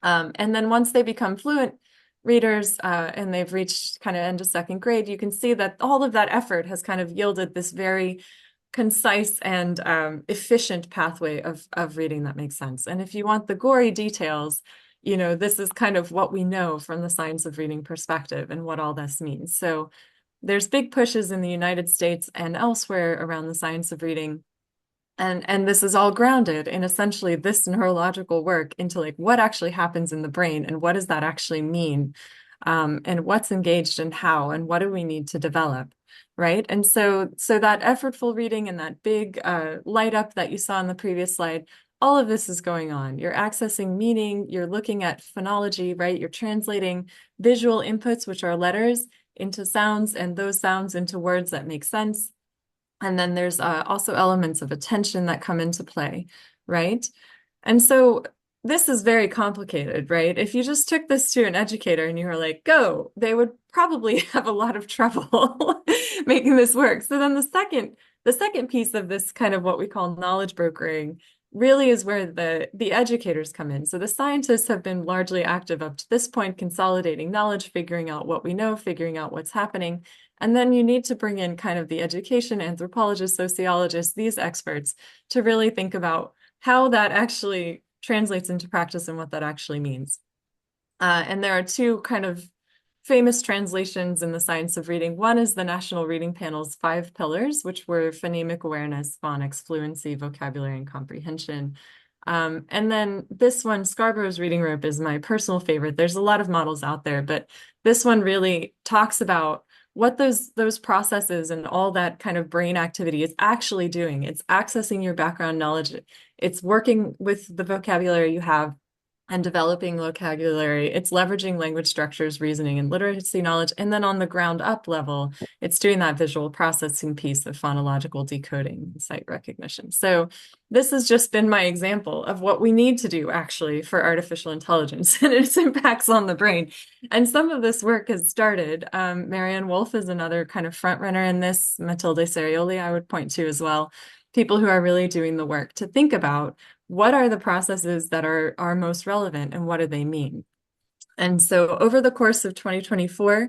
And then once they become fluent readers and they've reached kind of end of second grade, you can see that all of that effort has kind of yielded this very concise and efficient pathway of reading that makes sense. And if you want the gory details, you know, this is kind of what we know from the science of reading perspective and what all this means. So there's big pushes in the United States and elsewhere around the science of reading. And this is all grounded in essentially this neurological work into like what actually happens in the brain and what does that actually mean, and what's engaged and how and what do we need to develop, right? And so that effortful reading and that big light up that you saw in the previous slide, all of this is going on. You're accessing meaning, you're looking at phonology, right? You're translating visual inputs, which are letters, into sounds, and those sounds into words that make sense. And then there's also elements of attention that come into play, right? And so this is very complicated, right? If you just took this to an educator and you were like, go, they would probably have a lot of trouble making this work. So then the second piece of this kind of what we call knowledge brokering really is where the educators come in. So the scientists have been largely active up to this point, consolidating knowledge, figuring out what we know, figuring out what's happening. And then you need to bring in kind of the education, anthropologists, sociologists, these experts to really think about how that actually translates into practice and what that actually means. And there are two kind of famous translations in the science of reading. One is the National Reading Panel's 5 pillars, which were phonemic awareness, phonics, fluency, vocabulary, and comprehension. And then this one, Scarborough's reading rope, is my personal favorite. There's a lot of models out there, but this one really talks about what those processes and all that kind of brain activity is actually doing. It's accessing your background knowledge. It's working with the vocabulary you have and developing vocabulary. It's leveraging language structures, reasoning, and literacy knowledge. And then on the ground up level, it's doing that visual processing piece of phonological decoding and sight recognition. So this has just been my example of what we need to do actually for artificial intelligence and its impacts on the brain. And some of this work has started. Marianne Wolf is another kind of front runner in this. Matilde Serioli I would point to as well. People who are really doing the work to think about what are the processes that are most relevant and what do they mean? And so over the course of 2024,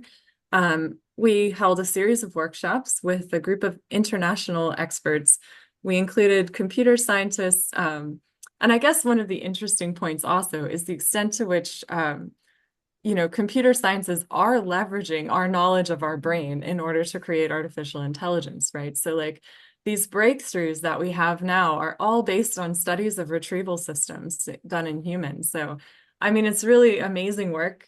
we held a series of workshops with a group of international experts. We included computer scientists. And I guess one of the interesting points also is the extent to which computer sciences are leveraging our knowledge of our brain in order to create artificial intelligence, right? So like these breakthroughs that we have now are all based on studies of retrieval systems done in humans. So, I mean, it's really amazing work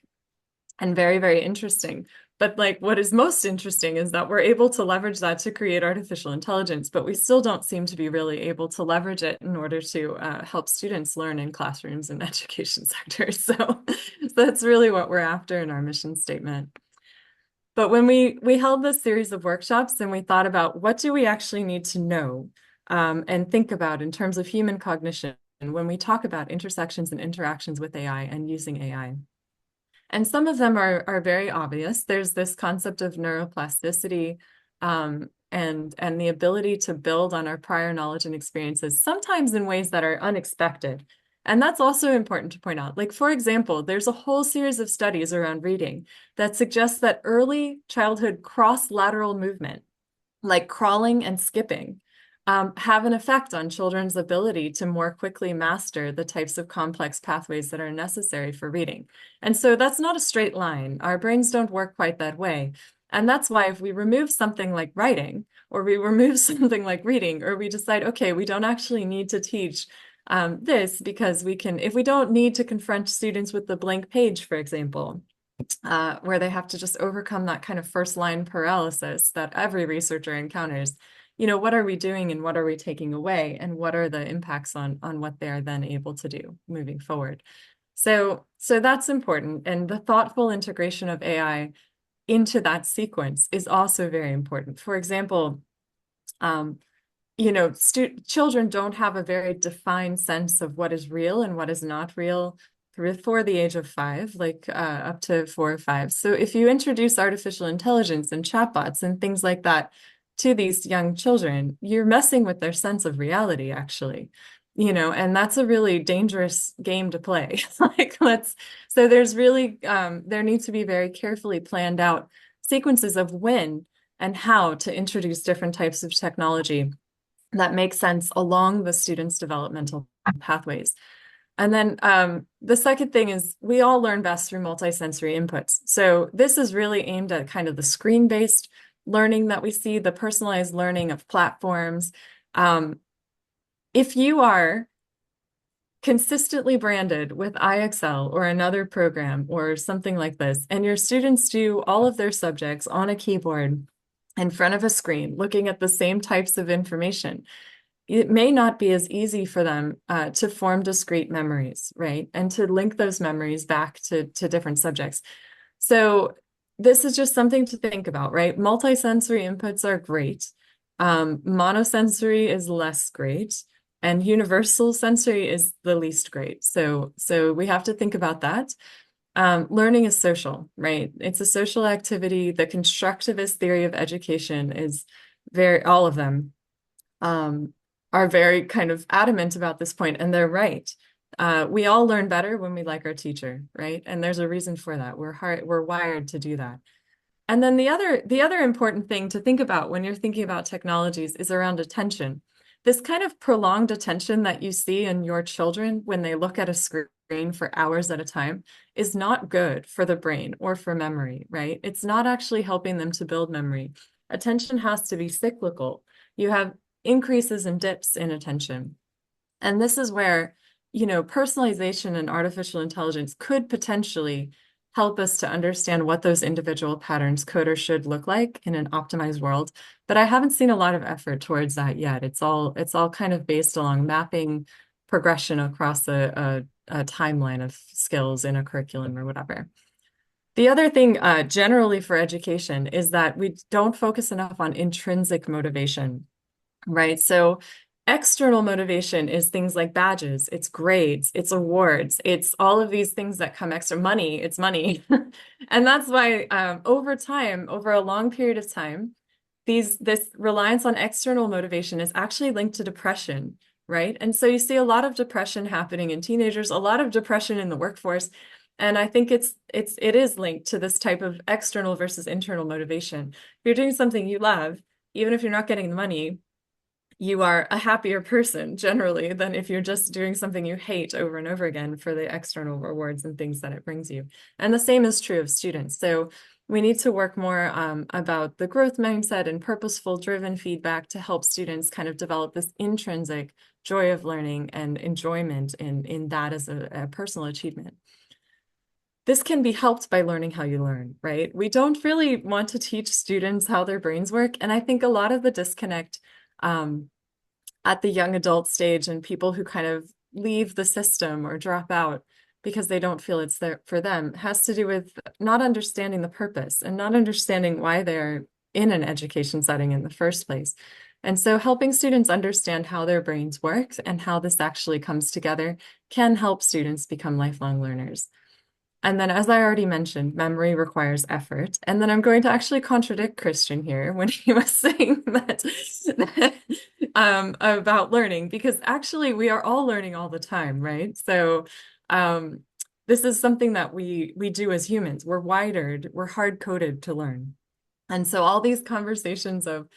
and very, very interesting. But like what is most interesting is that we're able to leverage that to create artificial intelligence, but we still don't seem to be really able to leverage it in order to help students learn in classrooms and education sectors. So that's really what we're after in our mission statement. But when we held this series of workshops and we thought about what do we actually need to know and think about in terms of human cognition when we talk about intersections and interactions with AI and using AI. And some of them are very obvious. There's this concept of neuroplasticity and the ability to build on our prior knowledge and experiences, sometimes in ways that are unexpected. And that's also important to point out. Like, for example, there's a whole series of studies around reading that suggests that early childhood cross-lateral movement, like crawling and skipping, have an effect on children's ability to more quickly master the types of complex pathways that are necessary for reading. And so that's not a straight line. Our brains don't work quite that way. And that's why if we remove something like writing, or we remove something like reading, or we decide, okay, we don't actually need to teach this because we can, if we don't need to confront students with the blank page, for example, where they have to just overcome that kind of first line paralysis that every researcher encounters. What are we doing and what are we taking away, and what are the impacts on what they're then able to do moving forward? So that's important. And the thoughtful integration of AI into that sequence is also very important. For example, children don't have a very defined sense of what is real and what is not real before the age of 5, like up to 4 or 5. So if you introduce artificial intelligence and chatbots and things like that to these young children, you're messing with their sense of reality, actually. And that's a really dangerous game to play. So there's really, there needs to be very carefully planned out sequences of when and how to introduce different types of technology that make sense along the student's developmental pathways. And then the second thing is we all learn best through multisensory inputs. So this is really aimed at kind of the screen-based learning that we see, the personalized learning of platforms. If you are consistently branded with IXL or another program or something like this, and your students do all of their subjects on a keyboard in front of a screen, looking at the same types of information, it may not be as easy for them to form discrete memories, right? And to link those memories back to different subjects. So this is just something to think about, right? Multisensory inputs are great. Monosensory is less great. And universal sensory is the least great. So we have to think about that. Learning is social, right? It's a social activity. The constructivist theory of education is all of them are very kind of adamant about this point, and they're right. We all learn better when we like our teacher, right? And there's a reason for that. We're wired to do that. And then the other important thing to think about when you're thinking about technologies is around attention. This kind of prolonged attention that you see in your children when they look at a screen for hours at a time is not good for the brain or for memory, right? It's not actually helping them to build memory. Attention has to be cyclical. You have increases and dips in attention. And this is where, personalization and artificial intelligence could potentially help us to understand what those individual patterns could or should look like in an optimized world. But I haven't seen a lot of effort towards that yet. It's all kind of based along mapping progression across a timeline of skills in a curriculum or whatever. The other thing generally for education is that we don't focus enough on intrinsic motivation, right? So external motivation is things like badges, it's grades, it's awards, it's all of these things that come extra. Money, it's money. And that's why over time, over a long period of time, this reliance on external motivation is actually linked to depression, right? And so you see a lot of depression happening in teenagers, a lot of depression in the workforce. And I think it is linked to this type of external versus internal motivation. If you're doing something you love, even if you're not getting the money, you are a happier person generally than if you're just doing something you hate over and over again for the external rewards and things that it brings you. And the same is true of students. So we need to work more about the growth mindset and purposeful driven feedback to help students kind of develop this intrinsic joy of learning and enjoyment in that as a personal achievement. This can be helped by learning how you learn, right? We don't really want to teach students how their brains work. And I think a lot of the disconnect at the young adult stage and people who kind of leave the system or drop out because they don't feel it's there for them has to do with not understanding the purpose and not understanding why they're in an education setting in the first place. And so helping students understand how their brains work and how this actually comes together can help students become lifelong learners. And then, as I already mentioned, memory requires effort. And then I'm going to actually contradict Christian here when he was saying that about learning, because actually we are all learning all the time, right? So this is something that we do as humans. We're wired, we're hard-coded to learn. And so all these conversations of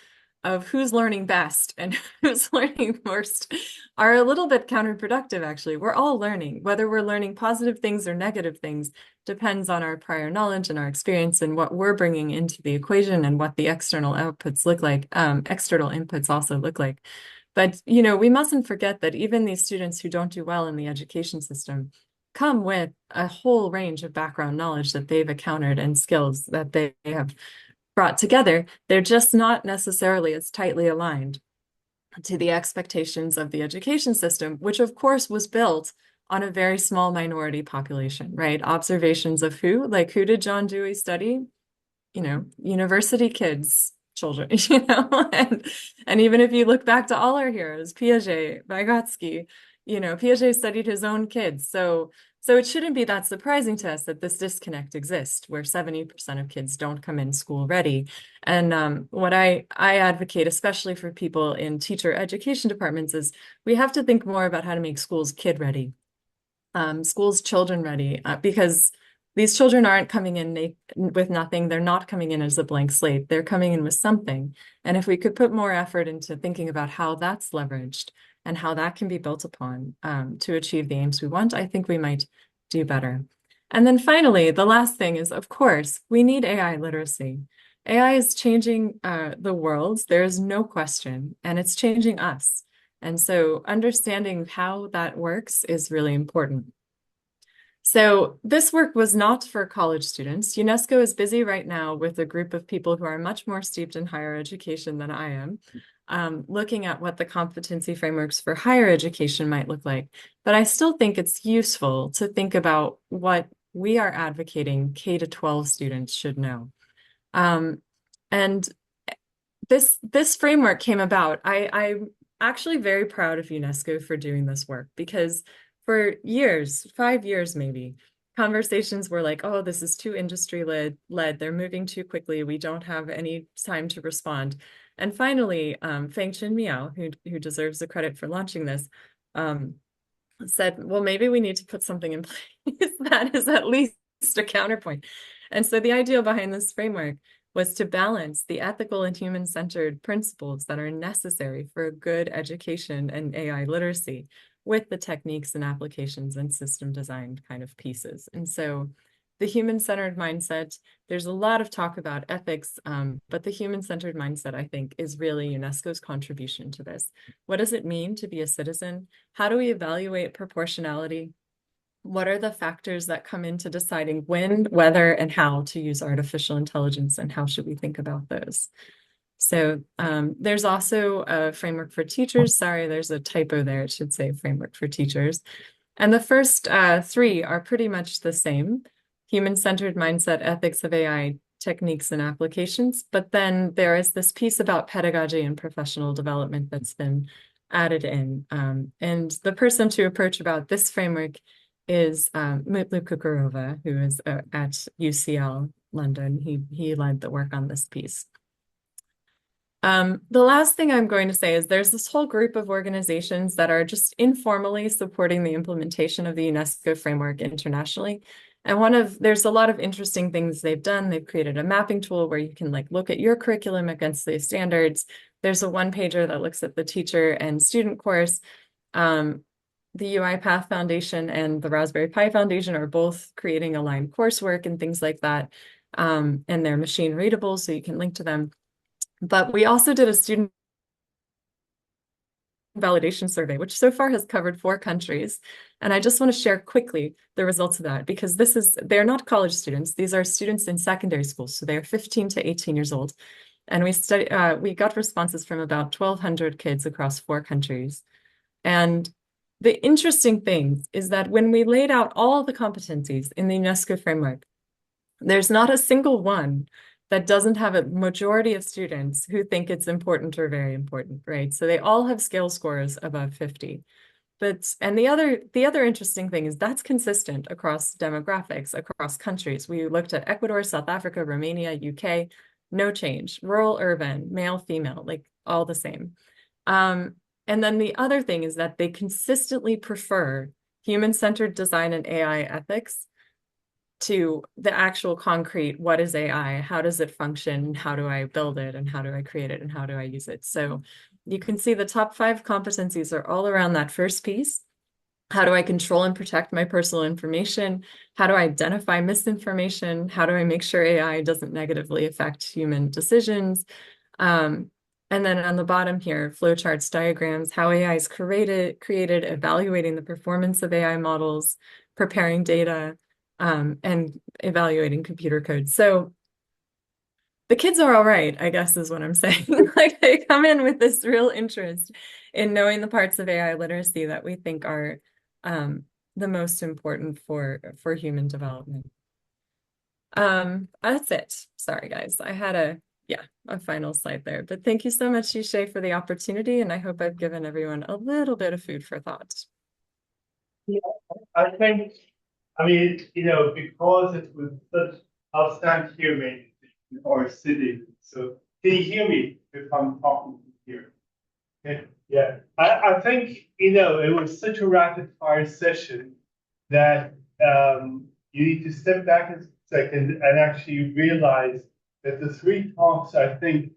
of who's learning best and who's learning worst are a little bit counterproductive, actually. We're all learning. Whether we're learning positive things or negative things depends on our prior knowledge and our experience and what we're bringing into the equation and what the external outputs look like. External inputs also look like. But, you know, we mustn't forget that even these students who don't do well in the education system come with a whole range of background knowledge that they've encountered and skills that they have brought together. They're just not necessarily as tightly aligned to the expectations of the education system, which of course was built on a very small minority population, right? Observations of who? Like, who did John Dewey study? You know, university kids, children, you know, and even if you look back to all our heroes, Piaget, Vygotsky, you know, Piaget studied his own kids. So it shouldn't be that surprising to us that this disconnect exists, where 70% of kids don't come in school ready. And what I advocate, especially for people in teacher education departments, is we have to think more about how to make schools kid ready, schools children ready, because these children aren't coming in with nothing. They're not coming in as a blank slate. They're coming in with something. And if we could put more effort into thinking about how that's leveraged and how that can be built upon to achieve the aims we want, I think we might do better. And then finally, the last thing is, of course, we need AI literacy. AI is changing the world. There is no question, and it's changing us. And so understanding how that works is really important. So this work was not for college students. UNESCO is busy right now with a group of people who are much more steeped in higher education than I am, looking at what the competency frameworks for higher education might look like. But I still think it's useful to think about what we are advocating K-12 students should know. And this framework came about. I'm actually very proud of UNESCO for doing this work, because for years, 5 years maybe, conversations were like, oh, this is too industry-led, they're moving too quickly, we don't have any time to respond. And finally, Feng-Chin Miao, who deserves the credit for launching this, said, well, maybe we need to put something in place that is at least a counterpoint. And so the idea behind this framework was to balance the ethical and human-centered principles that are necessary for a good education and AI literacy with the techniques and applications and system design kind of pieces. And so the human-centered mindset, there's a lot of talk about ethics, but the human-centered mindset, I think, is really UNESCO's contribution to this. What does it mean to be a citizen? How do we evaluate proportionality? What are the factors that come into deciding when, whether, and how to use artificial intelligence, and how should we think about those? So there's also a framework for teachers. Sorry, there's a typo there. It should say framework for teachers. And the first three are pretty much the same: human-centered mindset, ethics of AI, techniques and applications. But then there is this piece about pedagogy and professional development that's been added in. And the person to approach about this framework is Mutlu Kukurova, who is at UCL London. He led the work on this piece. The last thing I'm going to say is there's this whole group of organizations that are just informally supporting the implementation of the UNESCO framework internationally. And there's a lot of interesting things they've done. They've created a mapping tool where you can look at your curriculum against the standards. There's a one-pager that looks at the teacher and student course. The UiPath Foundation and the Raspberry Pi Foundation are both creating aligned coursework and things like that. And they're machine readable, so you can link to them. But we also did a student validation survey, which so far has covered 4 countries. And I just want to share quickly the results of that, because they're not college students. These are students in secondary school. So they're 15 to 18 years old. And we got responses from about 1,200 kids across 4 countries. And the interesting thing is that when we laid out all the competencies in the UNESCO framework, there's not a single one that doesn't have a majority of students who think it's important or very important, right? So they all have scale scores above 50. And the other interesting thing is that's consistent across demographics, across countries. We looked at Ecuador, South Africa, Romania, UK, no change. Rural, urban, male, female, all the same. And then the other thing is that they consistently prefer human-centered design and AI ethics to the actual concrete, what is AI? How does it function? How do I build it? And how do I create it? And how do I use it? So you can see the top 5 competencies are all around that first piece. How do I control and protect my personal information? How do I identify misinformation? How do I make sure AI doesn't negatively affect human decisions? And then on the bottom here, flowcharts, diagrams, how AI is created, evaluating the performance of AI models, preparing data, and evaluating computer code. So the kids are all right, I guess is what I'm saying. Like they come in with this real interest in knowing the parts of AI literacy that we think are the most important for human development. That's it. Sorry, guys. I had a final slide there. But thank you so much, Yishay, for the opportunity, and I hope I've given everyone a little bit of food for thought. I think, because it was such, I'll stand here maybe, or sitting. So can you hear me if I'm talking here? Okay. Yeah. I think, it was such a rapid fire session that you need to step back a second and actually realize that the 3 talks, I think,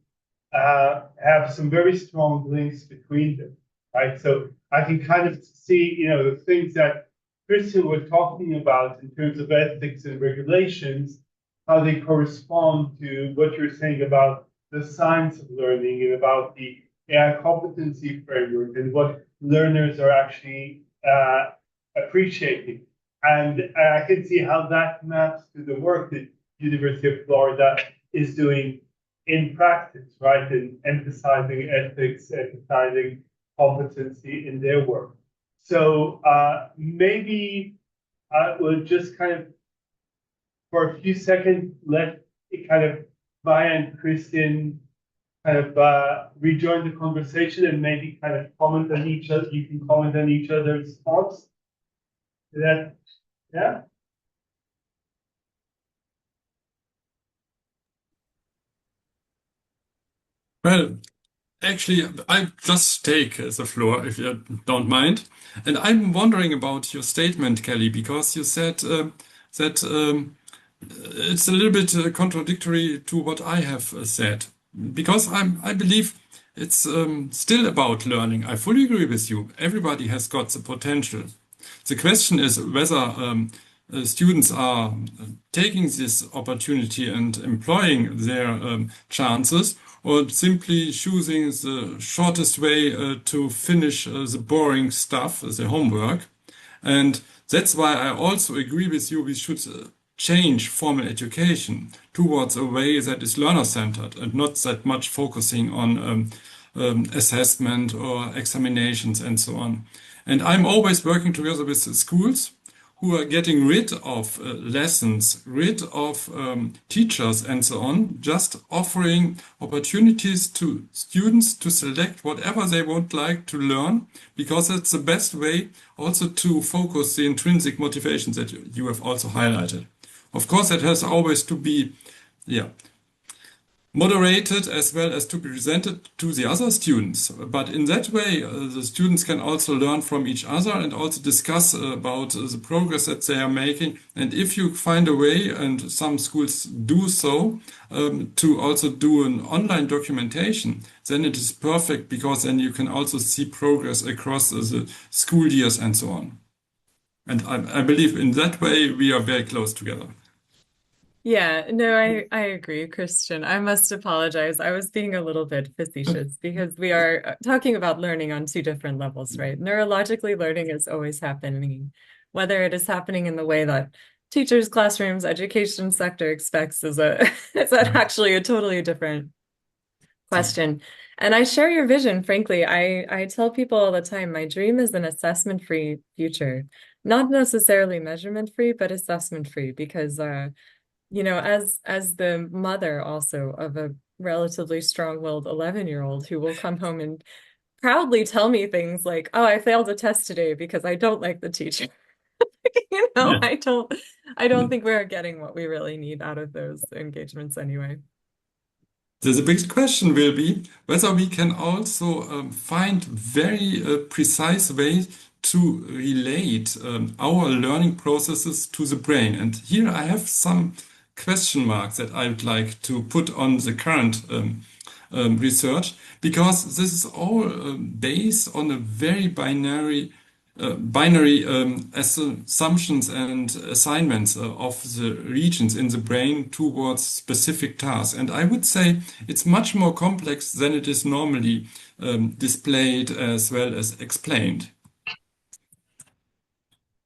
have some very strong links between them, right? So I can kind of see, the things that Christian was talking about in terms of ethics and regulations, how they correspond to what you're saying about the science of learning and about the AI competency framework and what learners are actually appreciating. And I can see how that maps to the work that University of Florida is doing in practice, right? And emphasizing ethics, emphasizing competency in their work. So maybe I will just kind of, for a few seconds, let it kind of Maya and Christian kind of rejoin the conversation and maybe kind of comment on each other. You can comment on each other's thoughts. Is that, yeah? Well, actually, I just take the floor if you don't mind. And I'm wondering about your statement, Kelly, because you said that it's a little bit contradictory to what I have said. Because I believe it's still about learning. I fully agree with you. Everybody has got the potential. The question is whether students are taking this opportunity and employing their chances, or simply choosing the shortest way to finish the boring stuff, the homework. And that's why I also agree with you, we should change formal education towards a way that is learner-centered and not that much focusing on assessment or examinations and so on. And I'm always working together with the schools who are getting rid of lessons, rid of teachers and so on, just offering opportunities to students to select whatever they would like to learn, because it's the best way also to focus the intrinsic motivations that you have also highlighted. Of course, that has always to be, moderated as well as to be presented to the other students. But in that way, the students can also learn from each other and also discuss about the progress that they are making. And if you find a way, and some schools do so, to also do an online documentation, then it is perfect, because then you can also see progress across the school years and so on. And I believe in that way we are very close together. Yeah, no, I agree, Christian. I must apologize. I was being a little bit facetious because we are talking about learning on 2 different levels, right? Neurologically, learning is always happening. Whether it is happening in the way that teachers, classrooms, education sector expects is actually a totally different question. And I share your vision, frankly. I tell people all the time, my dream is an assessment-free future. Not necessarily measurement-free, but assessment-free, because as the mother also of a relatively strong-willed 11-year-old who will come home and proudly tell me things like, "Oh, I failed a test today because I don't like the teacher." Yeah. I don't think we're getting what we really need out of those engagements anyway. The big question will be whether we can also find very precise ways to relate our learning processes to the brain. And here I have some question marks that I would like to put on the current research, because this is all based on a very binary assumptions and assignments of the regions in the brain towards specific tasks. And I would say it's much more complex than it is normally displayed as well as explained.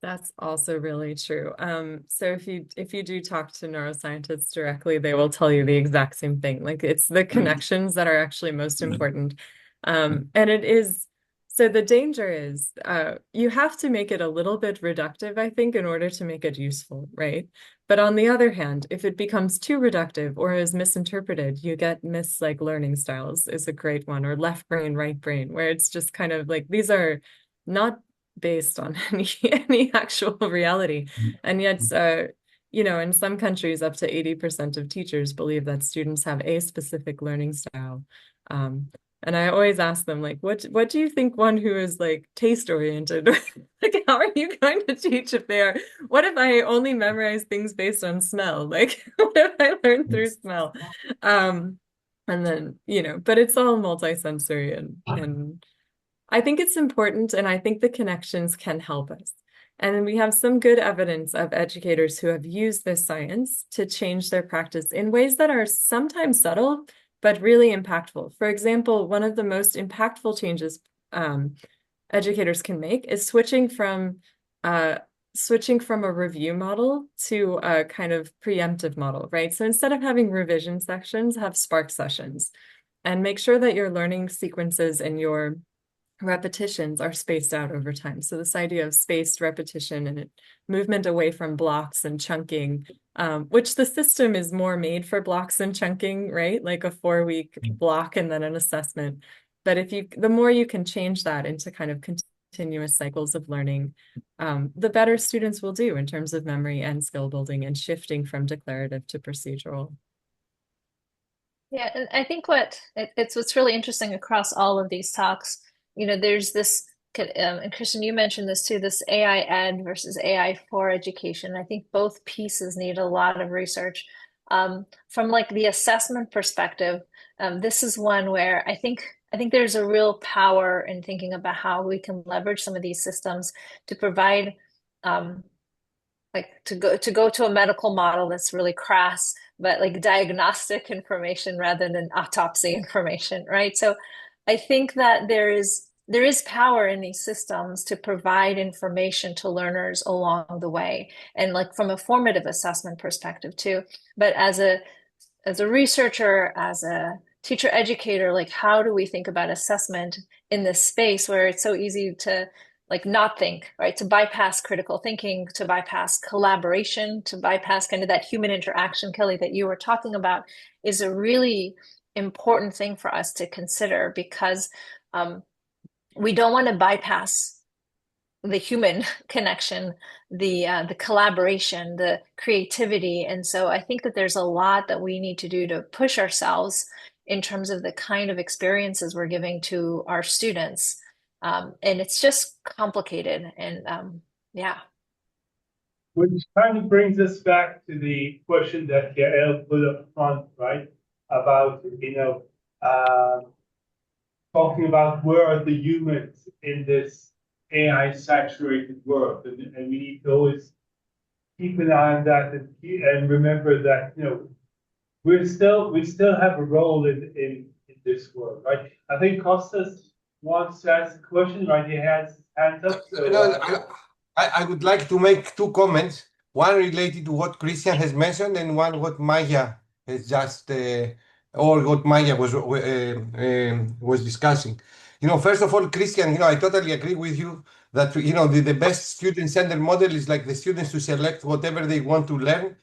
That's also really true. So if you do talk to neuroscientists directly, they will tell you the exact same thing. Like it's the connections that are actually most important. And it is, so the danger is you have to make it a little bit reductive, I think, in order to make it useful, right? But on the other hand, if it becomes too reductive or is misinterpreted, you get like learning styles is a great one, or left brain, right brain, where it's just kind of like these are not based on any actual reality. And yet, you know, in some countries, up to 80% of teachers believe that students have a specific learning style. And I always ask them, like, what do you think one who is like taste oriented, like, how are you going to teach if they are, what if I only memorize things based on smell? Like, what if I learn through smell? And then, you know, but it's all multisensory and I think it's important, and I think the connections can help us. And we have some good evidence of educators who have used this science to change their practice in ways that are sometimes subtle, but really impactful. For example, one of the most impactful changes educators can make is switching from a review model to a kind of preemptive model, right? So instead of having revision sections, have spark sessions, and make sure that your learning sequences and your repetitions are spaced out over time. So this idea of spaced repetition and movement away from blocks and chunking, which the system is more made for blocks and chunking, right? Like a 4-week block and then an assessment. But the more you can change that into kind of continuous cycles of learning, the better students will do in terms of memory and skill building and shifting from declarative to procedural. Yeah, and I think what's really interesting across all of these talks, you know, there's this, and Christian, you mentioned this too, this AI ed versus AI for education. I think both pieces need a lot of research. From like the assessment perspective, this is one where I think there's a real power in thinking about how we can leverage some of these systems to provide, like to go to a medical model that's really crass, but like diagnostic information rather than autopsy information, right? So I think that there is power in these systems to provide information to learners along the way, and like from a formative assessment perspective too. But as a researcher, as a teacher educator, like how do we think about assessment in this space where it's so easy to like not think, right? To bypass critical thinking, to bypass collaboration, to bypass kind of that human interaction, Kelly, that you were talking about, is a really important thing for us to consider, because we don't want to bypass the human connection, the collaboration, the creativity. And so I think that there's a lot that we need to do to push ourselves in terms of the kind of experiences we're giving to our students. And it's just complicated. And yeah. Which kind of brings us back to the question that Yael put up front, right? About, talking about where are the humans in this AI saturated world. And we need to always keep an eye on that and remember that, we still have a role in this world, right? I think Kostas wants to ask a question, right? He has his hand up. So, I would like to make two comments. One related to what Christian has mentioned, and one what Maya has just, or what Maya was discussing. First of all, Christian, I totally agree with you that the best student-centered model is like the students to select whatever they want to learn.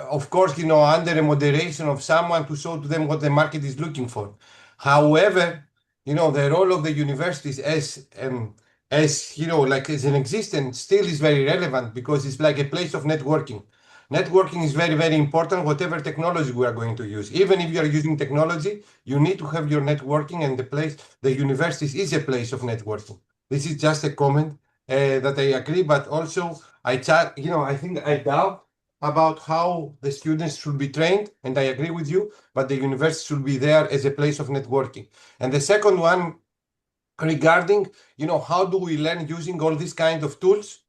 Of course, under a moderation of someone to show to them what the market is looking for. However, the role of the universities as an existence still is very relevant, because it's like a place of networking. Networking is very, very important, whatever technology we are going to use. Even if you are using technology, you need to have your networking, and the universities is a place of networking. This is just a comment. that I agree, but also I think I doubt about how the students should be trained, and I agree with you, but the university should be there as a place of networking. And the second one regarding, how do we learn using all these kind of tools?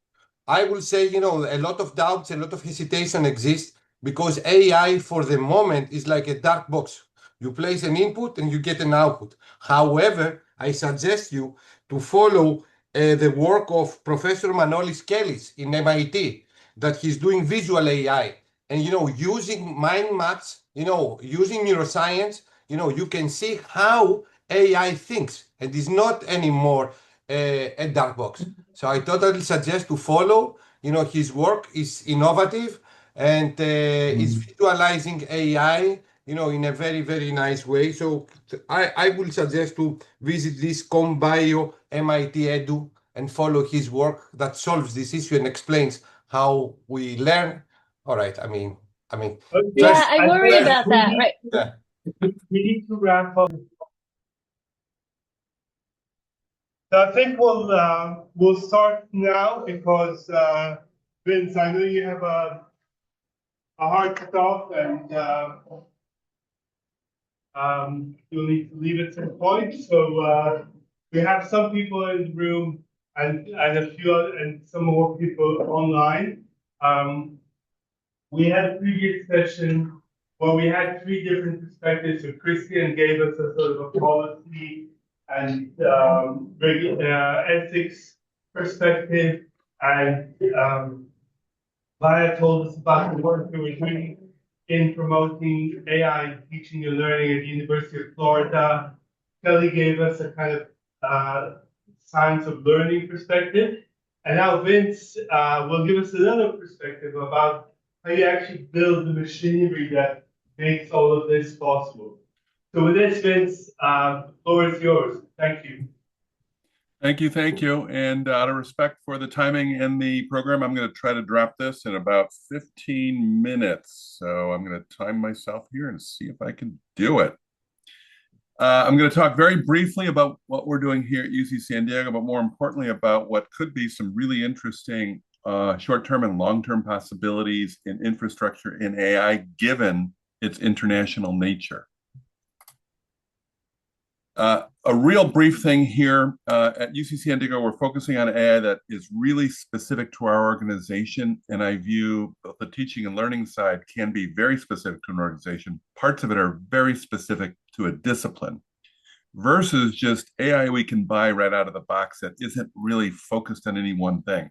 I will say, a lot of doubts, a lot of hesitation exists because AI for the moment is like a dark box. You place an input and you get an output. However, I suggest you to follow the work of Professor Manolis Kellis in MIT, that he's doing visual AI. And, using mind maps, using neuroscience, you can see how AI thinks and is not anymore a dark box. So I totally suggest to follow. His work is innovative and is visualizing AI, in a very, very nice way. So I will suggest to visit this ComBio MIT Edu and follow his work that solves this issue and explains how we learn. All right. Okay, Yeah, First, I I worry think about that, right? yeah. we need to wrap up. So I think we'll start now because Vince, I know you have a hard stop and you'll need to leave at some point. So we have some people in the room and a few other, and some more people online. We had a previous session where we had three different perspectives. So Christian gave us a sort of a policy and ethics perspective, and Maya told us about the work we were doing in promoting AI and teaching and learning at the University of Florida. Kelly gave us a kind of science of learning perspective. And now Vince will give us another perspective about how you actually build the machinery that makes all of this possible. So with this, Vince, the floor is yours. Thank you. Thank you, thank you. And out of respect for the timing in the program, I'm going to try to drop this in about 15 minutes. So I'm going to time myself here and see if I can do it. I'm going to talk very briefly about what we're doing here at UC San Diego, but more importantly about what could be some really interesting short-term and long-term possibilities in infrastructure in AI, given its international nature. A real brief thing here at UC San Diego, we're focusing on AI that is really specific to our organization. And I view both the teaching and learning side can be very specific to an organization. Parts of it are very specific to a discipline versus just AI we can buy right out of the box that isn't really focused on any one thing.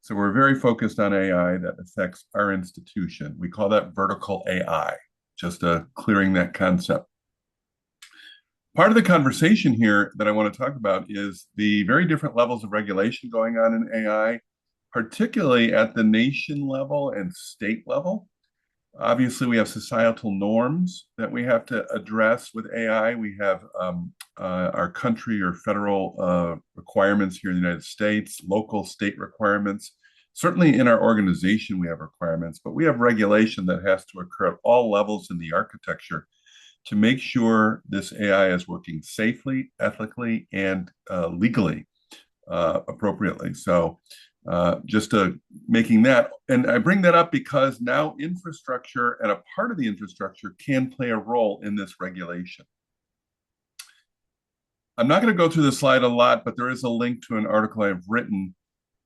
So we're very focused on AI that affects our institution. We call that vertical AI, just clearing that concept. Part of the conversation here that I want to talk about is the very different levels of regulation going on in AI, particularly at the nation level and state level. Obviously, we have societal norms that we have to address with AI. We have our country or federal requirements here in the United States, local state requirements. Certainly in our organization, we have requirements, but we have regulation that has to occur at all levels in the architecture to make sure this AI is working safely, ethically, and legally appropriately. So just making that, and I bring that up because now infrastructure and a part of the infrastructure can play a role in this regulation. I'm not going to go through the slide a lot, but there is a link to an article I've written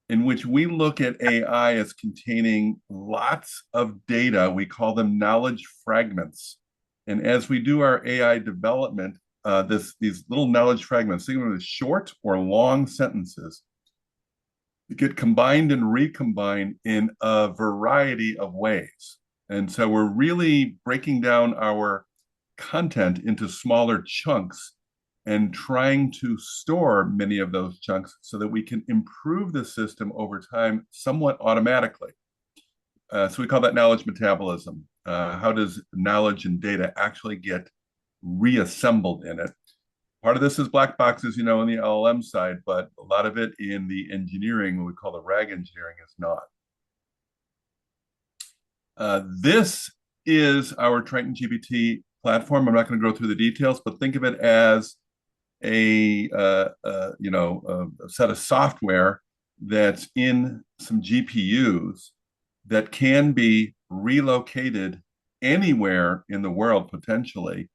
in which we look at AI as containing lots of data. We call them knowledge fragments. And as we do our AI development, these little knowledge fragments, think of them as short or long sentences, get combined and recombined in a variety of ways. And so we're really breaking down our content into smaller chunks and trying to store many of those chunks so that we can improve the system over time somewhat automatically. So we call that knowledge metabolism. How does knowledge and data actually get reassembled in it? Part of this is black boxes, in the LLM side, but a lot of it in the engineering, what we call the RAG engineering, is not. This is our Triton GPT platform. I'm not going to go through the details, but think of it as a set of software that's in some GPUs that can be relocated anywhere in the world potentially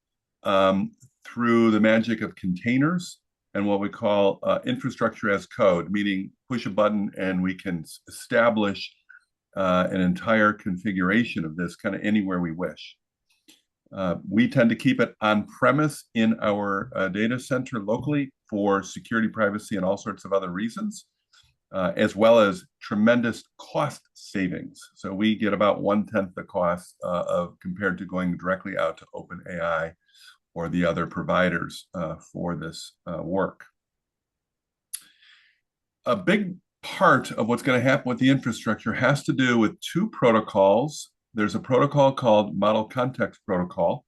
through the magic of containers and what we call infrastructure as code, meaning push a button and we can establish an entire configuration of this kind of anywhere we wish. We tend to keep it on premise in our data center locally for security, privacy, and all sorts of other reasons, as well as tremendous cost savings. So we get about 1/10 the cost of compared to going directly out to OpenAI or the other providers for this work. A big part of what's going to happen with the infrastructure has to do with two protocols. There's a protocol called Model Context Protocol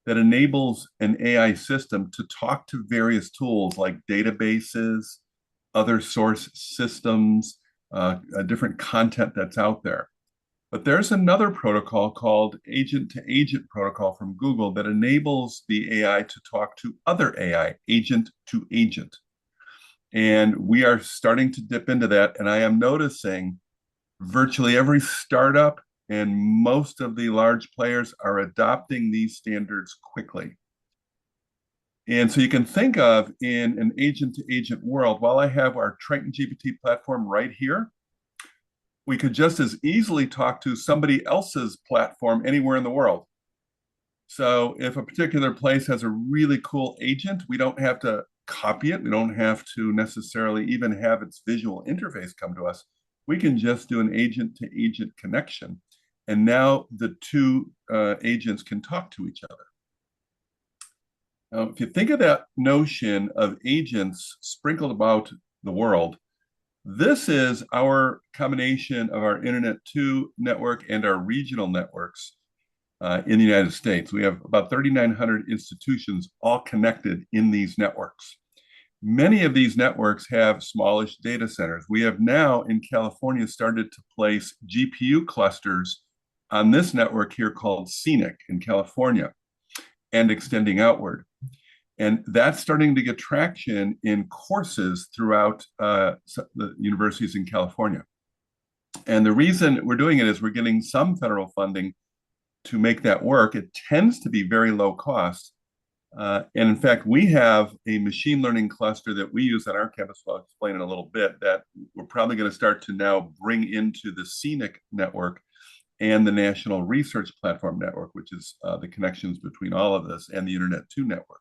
that enables an AI system to talk to various tools like databases, other source systems, different content that's out there. But there's another protocol called Agent-to-Agent Protocol from Google that enables the AI to talk to other AI, agent to agent. And we are starting to dip into that. And I am noticing virtually every startup and most of the large players are adopting these standards quickly. And so you can think of in an agent-to-agent world, while I have our Triton GPT platform right here, we could just as easily talk to somebody else's platform anywhere in the world. So if a particular place has a really cool agent, we don't have to copy it. We don't have to necessarily even have its visual interface come to us. We can just do an agent-to-agent connection. And now the two agents can talk to each other. Now, if you think of that notion of agents sprinkled about the world, this is our combination of our Internet 2 network and our regional networks in the United States. We have about 3,900 institutions all connected in these networks. Many of these networks have smallish data centers. We have now in California started to place GPU clusters on this network here called Scenic in California and extending outward. And that's starting to get traction in courses throughout the universities in California. And the reason we're doing it is we're getting some federal funding to make that work. It tends to be very low cost. And in fact, we have a machine learning cluster that we use on our campus. I'll explain in a little bit that we're probably going to start to now bring into the Scenic network and the National Research Platform Network, which is the connections between all of this and the Internet 2 network.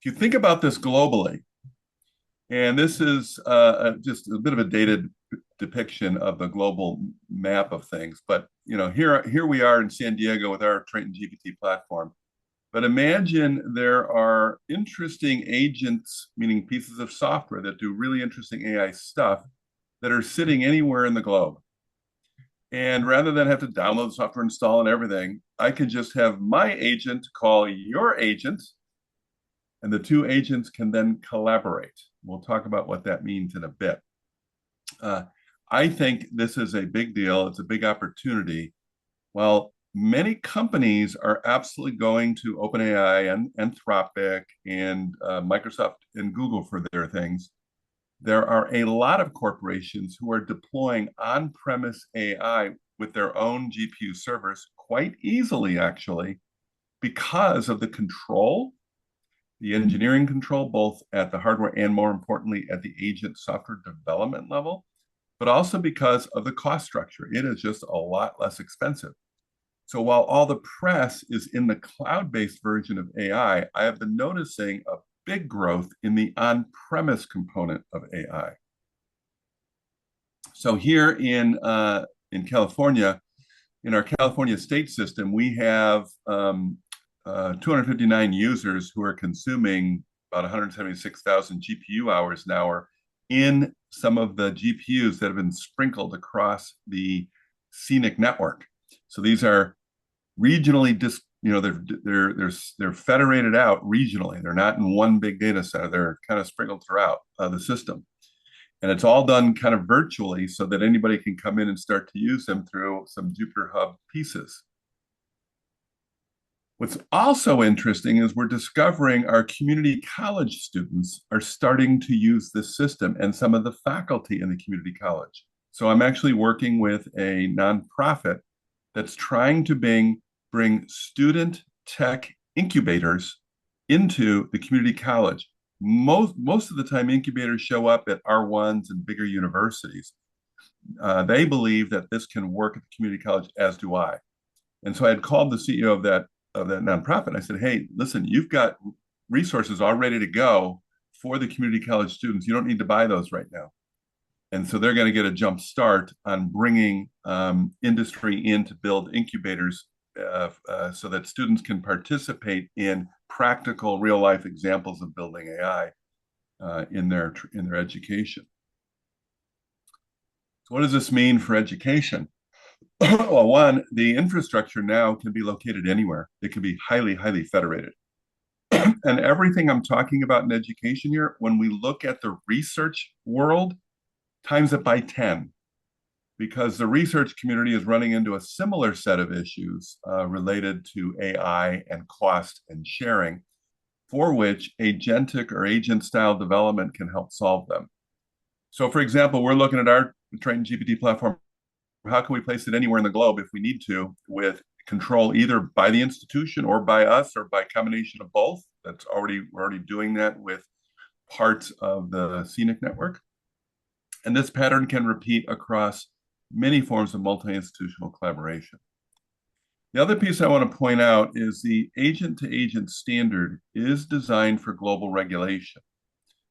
If you think about this globally, and this is just a bit of a dated depiction of the global map of things, but here we are in San Diego with our Triton GPT platform. But imagine there are interesting agents, meaning pieces of software that do really interesting AI stuff that are sitting anywhere in the globe. And rather than have to download the software, install and everything, I can just have my agent call your agent, and the two agents can then collaborate. We'll talk about what that means in a bit. I think this is a big deal. It's a big opportunity. While many companies are absolutely going to OpenAI and Anthropic and Microsoft and Google for their things, there are a lot of corporations who are deploying on-premise AI with their own GPU servers quite easily, actually, because of the control, the engineering control, both at the hardware and more importantly, at the agent software development level, but also because of the cost structure. It is just a lot less expensive. So while all the press is in the cloud-based version of AI, I have been noticing a big growth in the on-premise component of AI. So here in California, in our California state system, we have 259 users who are consuming about 176,000 GPU hours an hour in some of the GPUs that have been sprinkled across the Scenic network. So these are regionally they're federated out regionally. They're not in one big data center. They're kind of sprinkled throughout the system. And it's all done kind of virtually so that anybody can come in and start to use them through some Jupyter Hub pieces. What's also interesting is we're discovering our community college students are starting to use this system and some of the faculty in the community college. So I'm actually working with a nonprofit that's trying to bring student tech incubators into the community college. Most of the time, incubators show up at R1s and bigger universities. They believe that this can work at the community college, as do I. And so I had called the CEO of that nonprofit. I said, "Hey, listen, you've got resources all ready to go for the community college students. You don't need to buy those right now." And so they're going to get a jump start on bringing industry in to build incubators so that students can participate in practical, real life examples of building AI in their education. So what does this mean for education? Well, one, the infrastructure now can be located anywhere. It can be highly, highly federated. And everything I'm talking about in education here, when we look at the research world, times it by 10, because the research community is running into a similar set of issues related to AI and cost and sharing, for which agentic or agent-style development can help solve them. So, for example, we're looking at our Triton GPT platform. How can we place it anywhere in the globe if we need to, with control either by the institution or by us or by combination of both? We're already doing that with parts of the scenic network. And this pattern can repeat across many forms of multi-institutional collaboration. The other piece I want to point out is the agent-to-agent standard is designed for global regulation.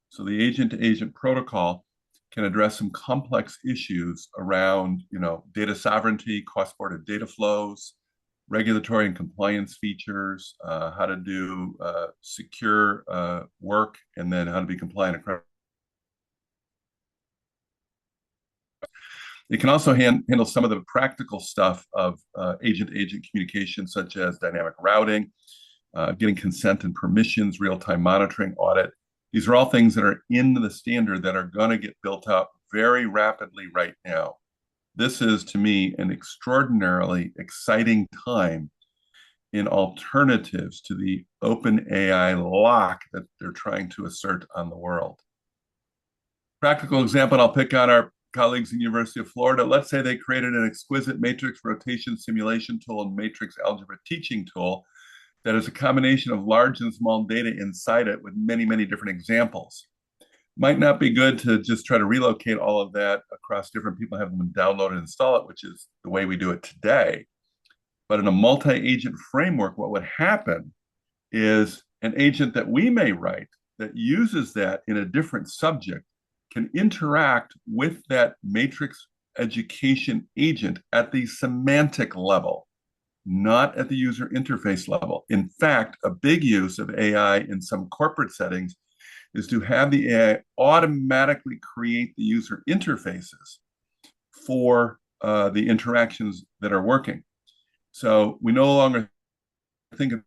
So the agent-to-agent protocol can address some complex issues around, data sovereignty, cross-border data flows, regulatory and compliance features, how to do secure work, and then how to be compliant across. It can also handle some of the practical stuff of agent-to-agent communication, such as dynamic routing, getting consent and permissions, real-time monitoring, audit. These are all things that are in the standard that are going to get built up very rapidly right now. This is, to me, an extraordinarily exciting time in alternatives to the open AI lock that they're trying to assert on the world. Practical example, I'll pick on our colleagues in the University of Florida. Let's say they created an exquisite matrix rotation simulation tool and matrix algebra teaching tool that is a combination of large and small data inside it with many, many different examples. Might not be good to just try to relocate all of that across different people, have them download and install it, which is the way we do it today. But in a multi-agent framework, what would happen is an agent that we may write that uses that in a different subject can interact with that matrix education agent at the semantic level, not at the user interface level. In fact, a big use of AI in some corporate settings is to have the AI automatically create the user interfaces for the interactions that are working. So we no longer think of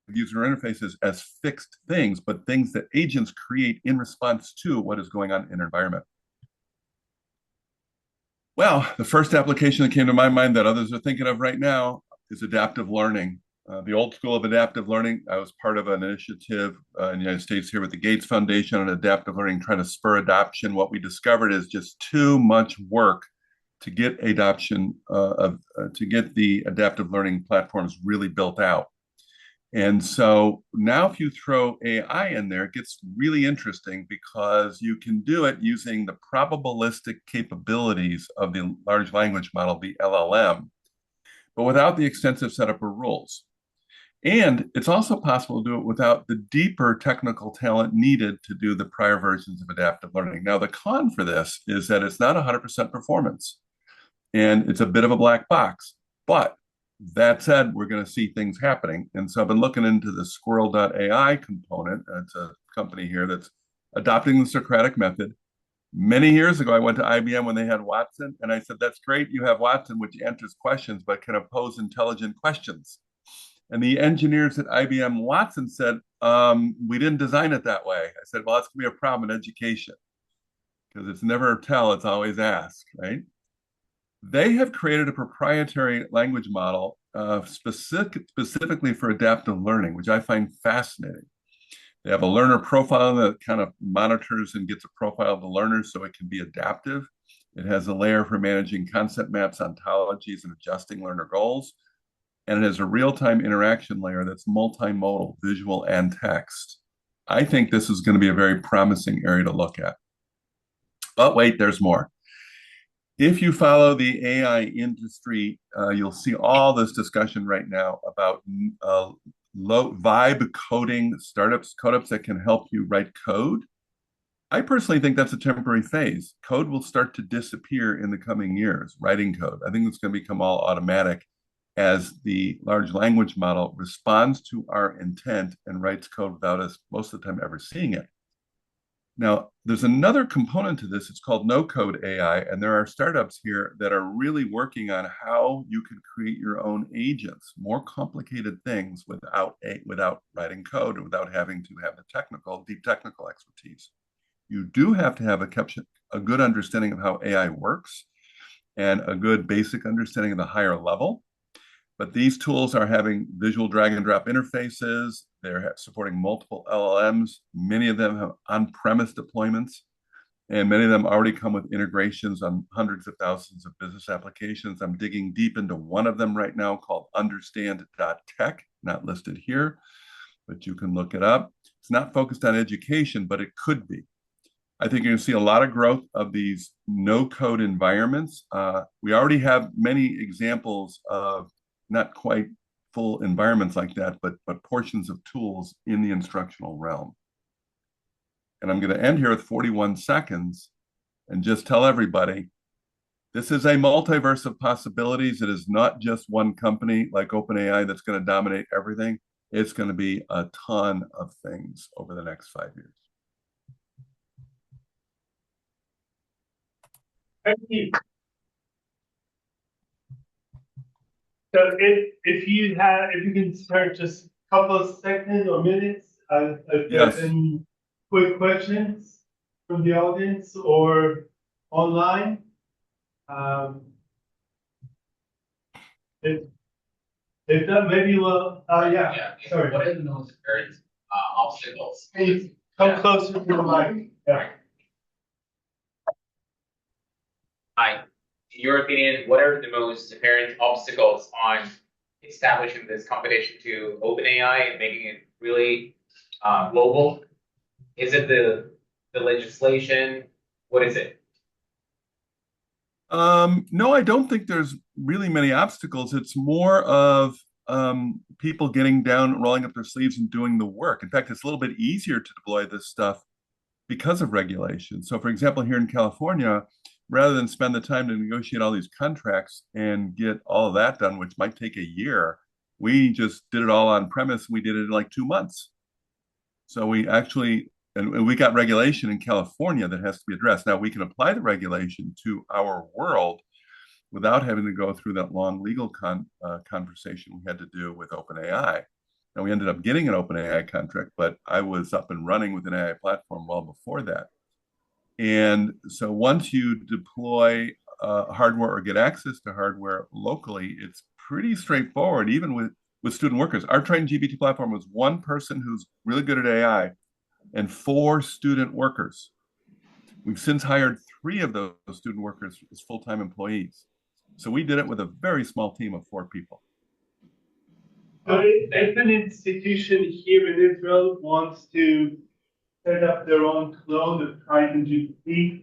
user interfaces as fixed things, but things that agents create in response to what is going on in an environment. Well, the first application that came to my mind that others are thinking of right now is adaptive learning. The old school of adaptive learning, I was part of an initiative in the United States here with the Gates Foundation on adaptive learning, trying to spur adoption. What we discovered is just too much work to get adoption to get the adaptive learning platforms really built out. And so now if you throw AI in there, it gets really interesting because you can do it using the probabilistic capabilities of the large language model, the LLM, but without the extensive setup of rules. And it's also possible to do it without the deeper technical talent needed to do the prior versions of adaptive learning. Now, the con for this is that it's not 100% performance, and it's a bit of a black box. But that said, we're going to see things happening. And so I've been looking into the squirrel.ai component. It's a company here that's adopting the Socratic method. Many years ago, I went to IBM when they had Watson, and I said, that's great. You have Watson, which answers questions, but can pose intelligent questions. And the engineers at IBM Watson said, we didn't design it that way. I said, well, that's going to be a problem in education because it's never tell, it's always ask, right? They have created a proprietary language model specifically for adaptive learning, which I find fascinating. They have a learner profile that kind of monitors and gets a profile of the learner so it can be adaptive. It has a layer for managing concept maps, ontologies, and adjusting learner goals. And it has a real-time interaction layer that's multimodal, visual and text. I think this is going to be a very promising area to look at. But wait, there's more. If you follow the AI industry, you'll see all this discussion right now about low vibe coding startups that can help you write code. I personally think that's a temporary phase. Code will start to disappear in the coming years, writing code. I think it's going to become all automatic as the large language model responds to our intent and writes code without us most of the time ever seeing it. Now, there's another component to this. It's called no-code AI, and there are startups here that are really working on how you can create your own agents, more complicated things without writing code and without having to have the deep technical expertise. You do have to have a good understanding of how AI works and a good basic understanding of the higher level. But these tools are having visual drag and drop interfaces. They're supporting multiple LLMs. Many of them have on-premise deployments, and many of them already come with integrations on hundreds of thousands of business applications. I'm digging deep into one of them right now called understand.tech, not listed here, but you can look it up. It's not focused on education, but it could be. I think you're going to see a lot of growth of these no-code environments. We already have many examples of not quite full environments like that, but portions of tools in the instructional realm. And I'm going to end here with 41 seconds and just tell everybody, this is a multiverse of possibilities. It is not just one company like OpenAI that's going to dominate everything. It's going to be a ton of things over the next 5 years. Thank you. So if you can start just a couple of seconds or minutes, if there's any quick questions from the audience or online. If not, maybe we'll, sorry. What are the most current obstacles? Please come closer to the mic. Yeah. Hi. In your opinion, what are the most apparent obstacles on establishing this competition to OpenAI and making it really global? Is it the legislation? What is it? No, I don't think there's really many obstacles. It's more of people getting down, rolling up their sleeves and doing the work. In fact, it's a little bit easier to deploy this stuff because of regulation. So for example, here in California, rather than spend the time to negotiate all these contracts and get all of that done, which might take a year, we just did it all on premise. We did it in like 2 months. So we actually, and we got regulation in California that has to be addressed. Now we can apply the regulation to our world without having to go through that long legal conversation we had to do with OpenAI. Now we ended up getting an OpenAI contract, but I was up and running with an AI platform well before that. And so once you deploy hardware or get access to hardware locally, it's pretty straightforward, even with student workers. Our trained GPT platform was one person who's really good at AI and 4 student workers. We've since hired 3 of those student workers as full-time employees. So we did it with a very small team of 4 people. So if an institution here in Israel wants to set up their own clone of Triton GPT,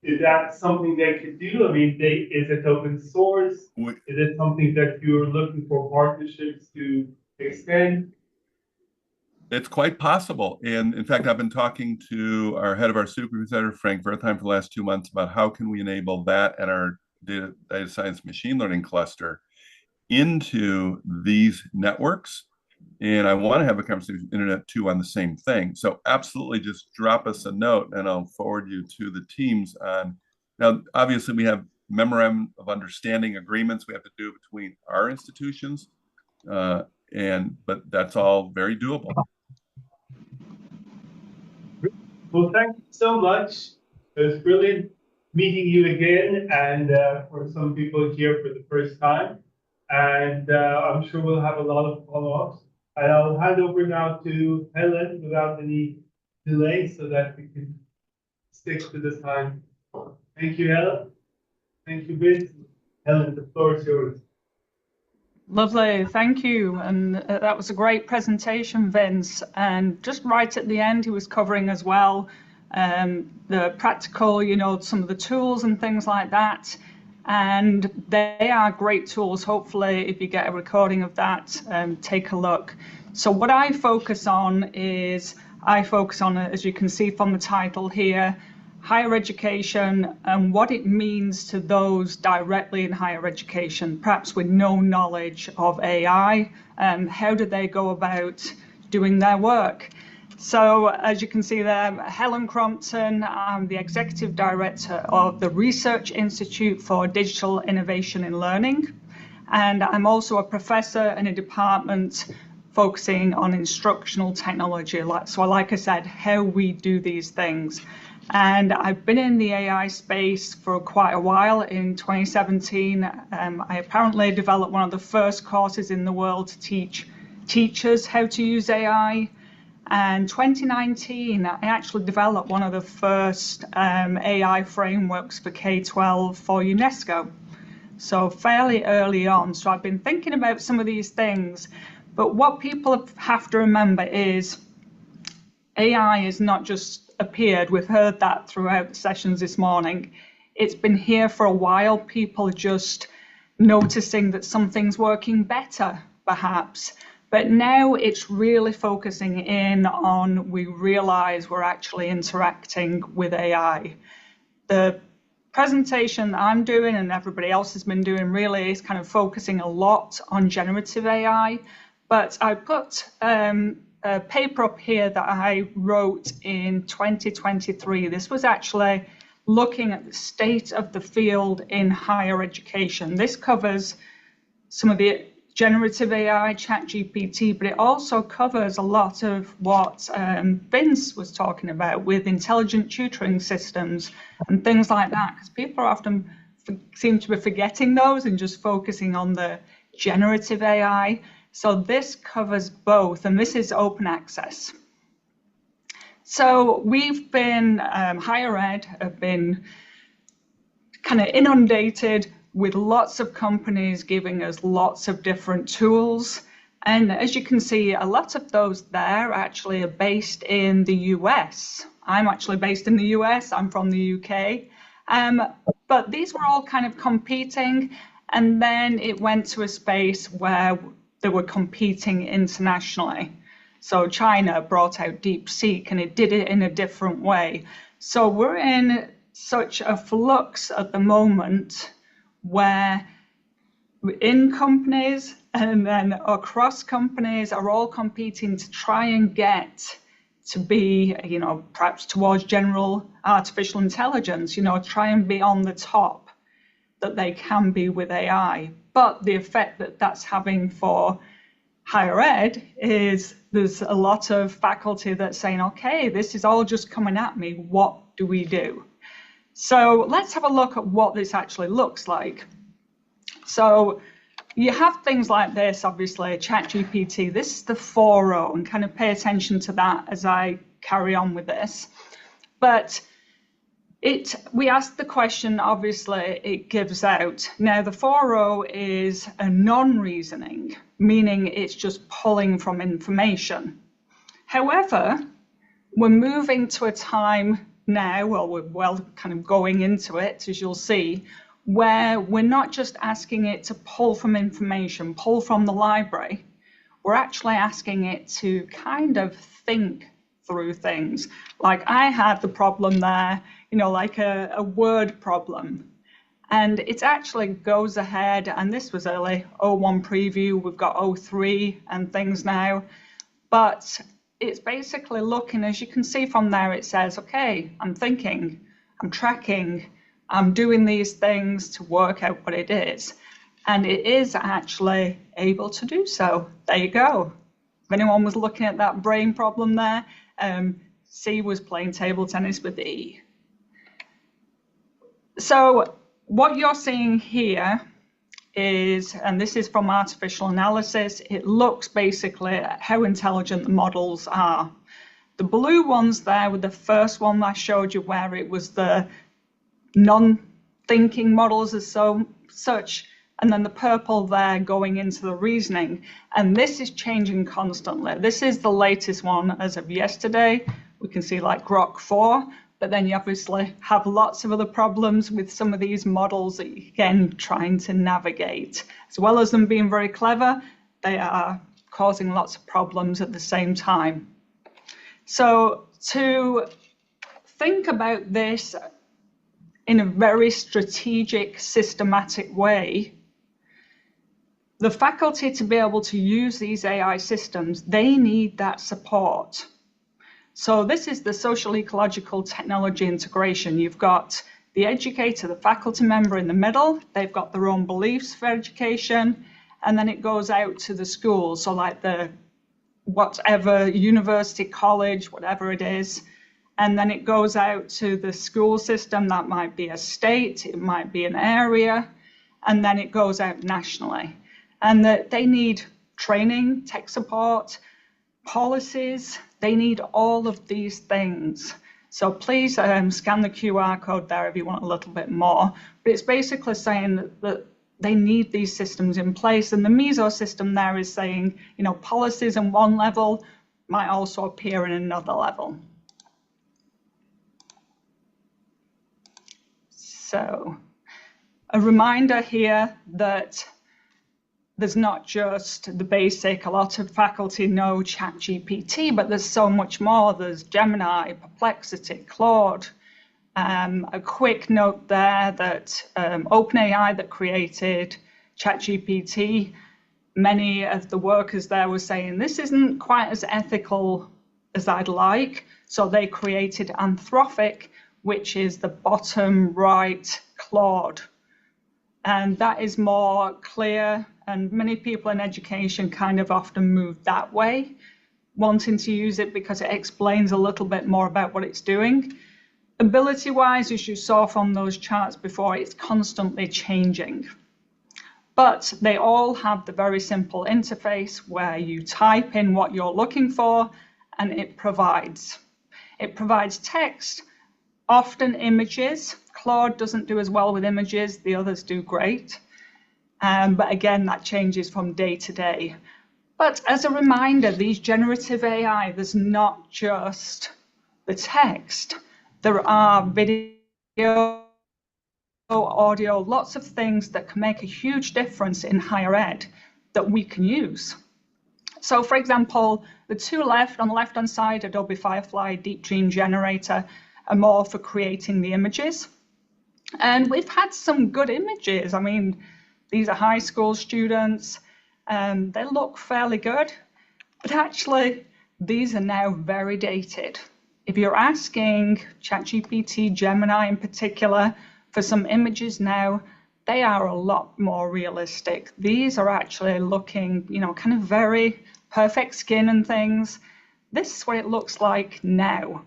is that something they could do? I mean, is it open source? Is it something that you're looking for partnerships to extend? It's quite possible. And in fact, I've been talking to our head of our supervisor, Frank Wertheim, for the last 2 months about how can we enable that and our data science machine learning cluster into these networks. And I want to have a conversation with Internet 2 on the same thing. So absolutely just drop us a note and I'll forward you to the teams on. Now, obviously, we have memorandum of understanding agreements we have to do between our institutions, but that's all very doable. Well, thank you so much. It was brilliant meeting you again, and for some people here for the first time. and I'm sure we'll have a lot of follow-ups. And I'll hand over now to Helen without any delay so that we can stick to the time. Thank you, Helen. Thank you, Vince. Helen, the floor is yours. Lovely, thank you. And that was a great presentation, Vince. And just right at the end, he was covering as well the practical, some of the tools and things like that. And they are great tools. Hopefully, if you get a recording of that, take a look. So what I focus on, as you can see from the title here, higher education and what it means to those directly in higher education, perhaps with no knowledge of AI. How do they go about doing their work? So as you can see there, Helen Crompton, I'm the Executive Director of the Research Institute for Digital Innovation in Learning. And I'm also a professor in a department focusing on instructional technology. So like I said, how we do these things. And I've been in the AI space for quite a while. In 2017, I apparently developed one of the first courses in the world to teach teachers how to use AI. And 2019, I actually developed one of the first AI frameworks for K-12 for UNESCO. So fairly early on. So I've been thinking about some of these things. But what people have to remember is AI is not just appeared. We've heard that throughout the sessions this morning. It's been here for a while. People are just noticing that something's working better, perhaps. But now it's really focusing in on, we realize we're actually interacting with AI. The presentation I'm doing and everybody else has been doing really is kind of focusing a lot on generative AI. But I put a paper up here that I wrote in 2023. This was actually looking at the state of the field in higher education. This covers some of the generative AI, ChatGPT, but it also covers a lot of what Vince was talking about with intelligent tutoring systems and things like that, because people often seem to be forgetting those and just focusing on the generative AI. So this covers both, and this is open access. So we've been, higher ed have been kind of inundated with lots of companies giving us lots of different tools. And as you can see, a lot of those there actually are based in the US. I'm actually based in the US, I'm from the UK. But these were all kind of competing, and then it went to a space where they were competing internationally. So China brought out DeepSeek, and it did it in a different way. So we're in such a flux at the moment where in companies and then across companies are all competing to try and get to be, perhaps towards general artificial intelligence, try and be on the top that they can be with AI. But the effect that that's having for higher ed is there's a lot of faculty that's saying, okay, this is all just coming at me. What do we do? So let's have a look at what this actually looks like. So you have things like this, obviously, ChatGPT. This is the 4.0, and kind of pay attention to that as I carry on with this. But we asked the question, obviously, it gives out. Now, the 4.0 is a non-reasoning, meaning it's just pulling from information. However, we're moving to a time now, we're kind of going into it, as you'll see, where we're not just asking it to pull from information, pull from the library. We're actually asking it to kind of think through things. Like I had the problem there, like a word problem. And it actually goes ahead, and this was early 01 preview, we've got 03 and things now. But it's basically looking, as you can see from there, it says, okay, I'm thinking, I'm tracking, I'm doing these things to work out what it is. And it is actually able to do so. There you go. If anyone was looking at that brain problem there, C was playing table tennis with E. So what you're seeing here is, and this is from artificial analysis, it looks basically at how intelligent the models are. The blue ones there were the first one I showed you, where it was the non-thinking models as such, and then the purple there going into the reasoning. And this is changing constantly. This is the latest one as of yesterday. We can see like Grok 4, but then you obviously have lots of other problems with some of these models that you're again trying to navigate. As well as them being very clever, they are causing lots of problems at the same time. So to think about this in a very strategic, systematic way, the faculty, to be able to use these AI systems, they need that support. So this is the social ecological technology integration. You've got the educator, the faculty member in the middle. They've got their own beliefs for education, and then it goes out to the schools. So like the whatever, university, college, whatever it is, and then it goes out to the school system. That might be a state, it might be an area, and then it goes out nationally. And they need training, tech support, policies. They need all of these things. So please scan the QR code there if you want a little bit more. But it's basically saying that they need these systems in place. And the MESO system there is saying, you know, policies in one level might also appear in another level. So a reminder here that there's not just the basic, a lot of faculty know ChatGPT, but there's so much more. There's Gemini, Perplexity, Claude. A quick note there that OpenAI that created ChatGPT, many of the workers there were saying this isn't quite as ethical as I'd like. So they created Anthropic, which is the bottom right Claude. And that is more clear, and many people in education kind of often move that way, wanting to use it because it explains a little bit more about what it's doing. Ability-wise, as you saw from those charts before, it's constantly changing. But they all have the very simple interface where you type in what you're looking for and it provides. It provides text, often images. Claude doesn't do as well with images, the others do great. But again, that changes from day to day. But as a reminder, these generative AI, there's not just the text. There are video, audio, lots of things that can make a huge difference in higher ed that we can use. So for example, the two left, on the left-hand side, Adobe Firefly, Deep Dream Generator, are more for creating the images. And we've had some good images. I mean, these are high school students, they look fairly good, but actually these are now very dated. If you're asking ChatGPT, Gemini in particular, for some images now, they are a lot more realistic. These are actually looking, you know, kind of very perfect skin and things. This is what it looks like now.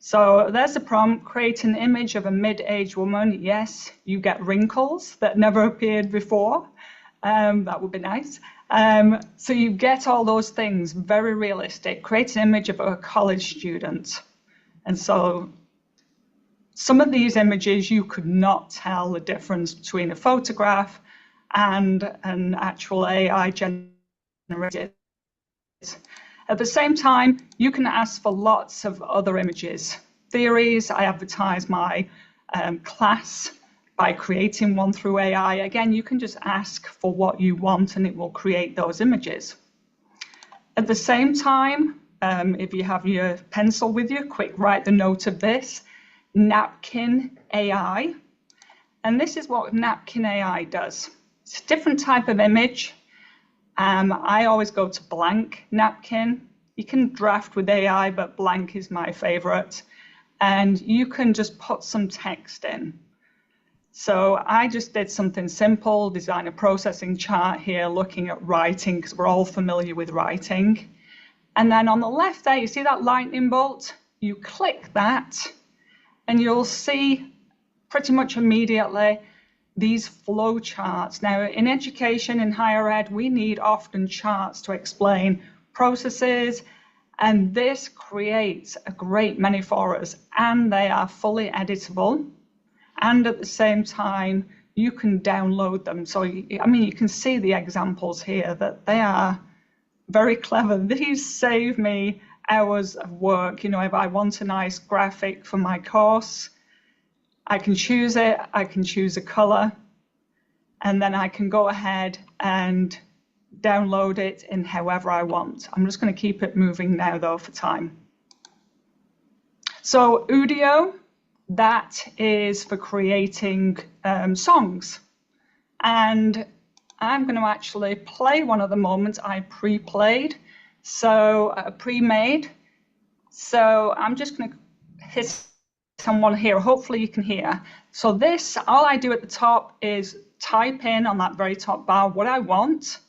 So there's a prompt, create an image of a mid-aged woman. Yes, you get wrinkles that never appeared before. That would be nice. So you get all those things, very realistic. Create an image of a college student. And so some of these images, you could not tell the difference between a photograph and an actual AI generated. At the same time, you can ask for lots of other images. Theories, I advertise my class by creating one through AI. Again, you can just ask for what you want and it will create those images. At the same time, if you have your pencil with you, quick write the note of this, Napkin AI. And this is what Napkin AI does. It's a different type of image. I always go to blank napkin. You can draft with AI, but blank is my favorite. And you can just put some text in. So I just did something simple, design a processing chart here, looking at writing, because we're all familiar with writing. And then on the left there, you see that lightning bolt? You click that, and you'll see pretty much immediately these flow charts. Now, in education, in higher ed, we need often charts to explain processes, and this creates a great many for us, and they are fully editable, and at the same time, you can download them. So, I mean, you can see the examples here that they are very clever. These save me hours of work. You know, if I want a nice graphic for my course, I can choose it, I can choose a color, and then I can go ahead and download it in however I want. I'm just going to keep it moving now, though, for time. So Udio, that is for creating songs. And I'm going to actually play one of the moments I pre-played, so pre-made. So I'm just going to hit someone here. Hopefully you can hear. So this, all I do at the top is type in on that very top bar what I want,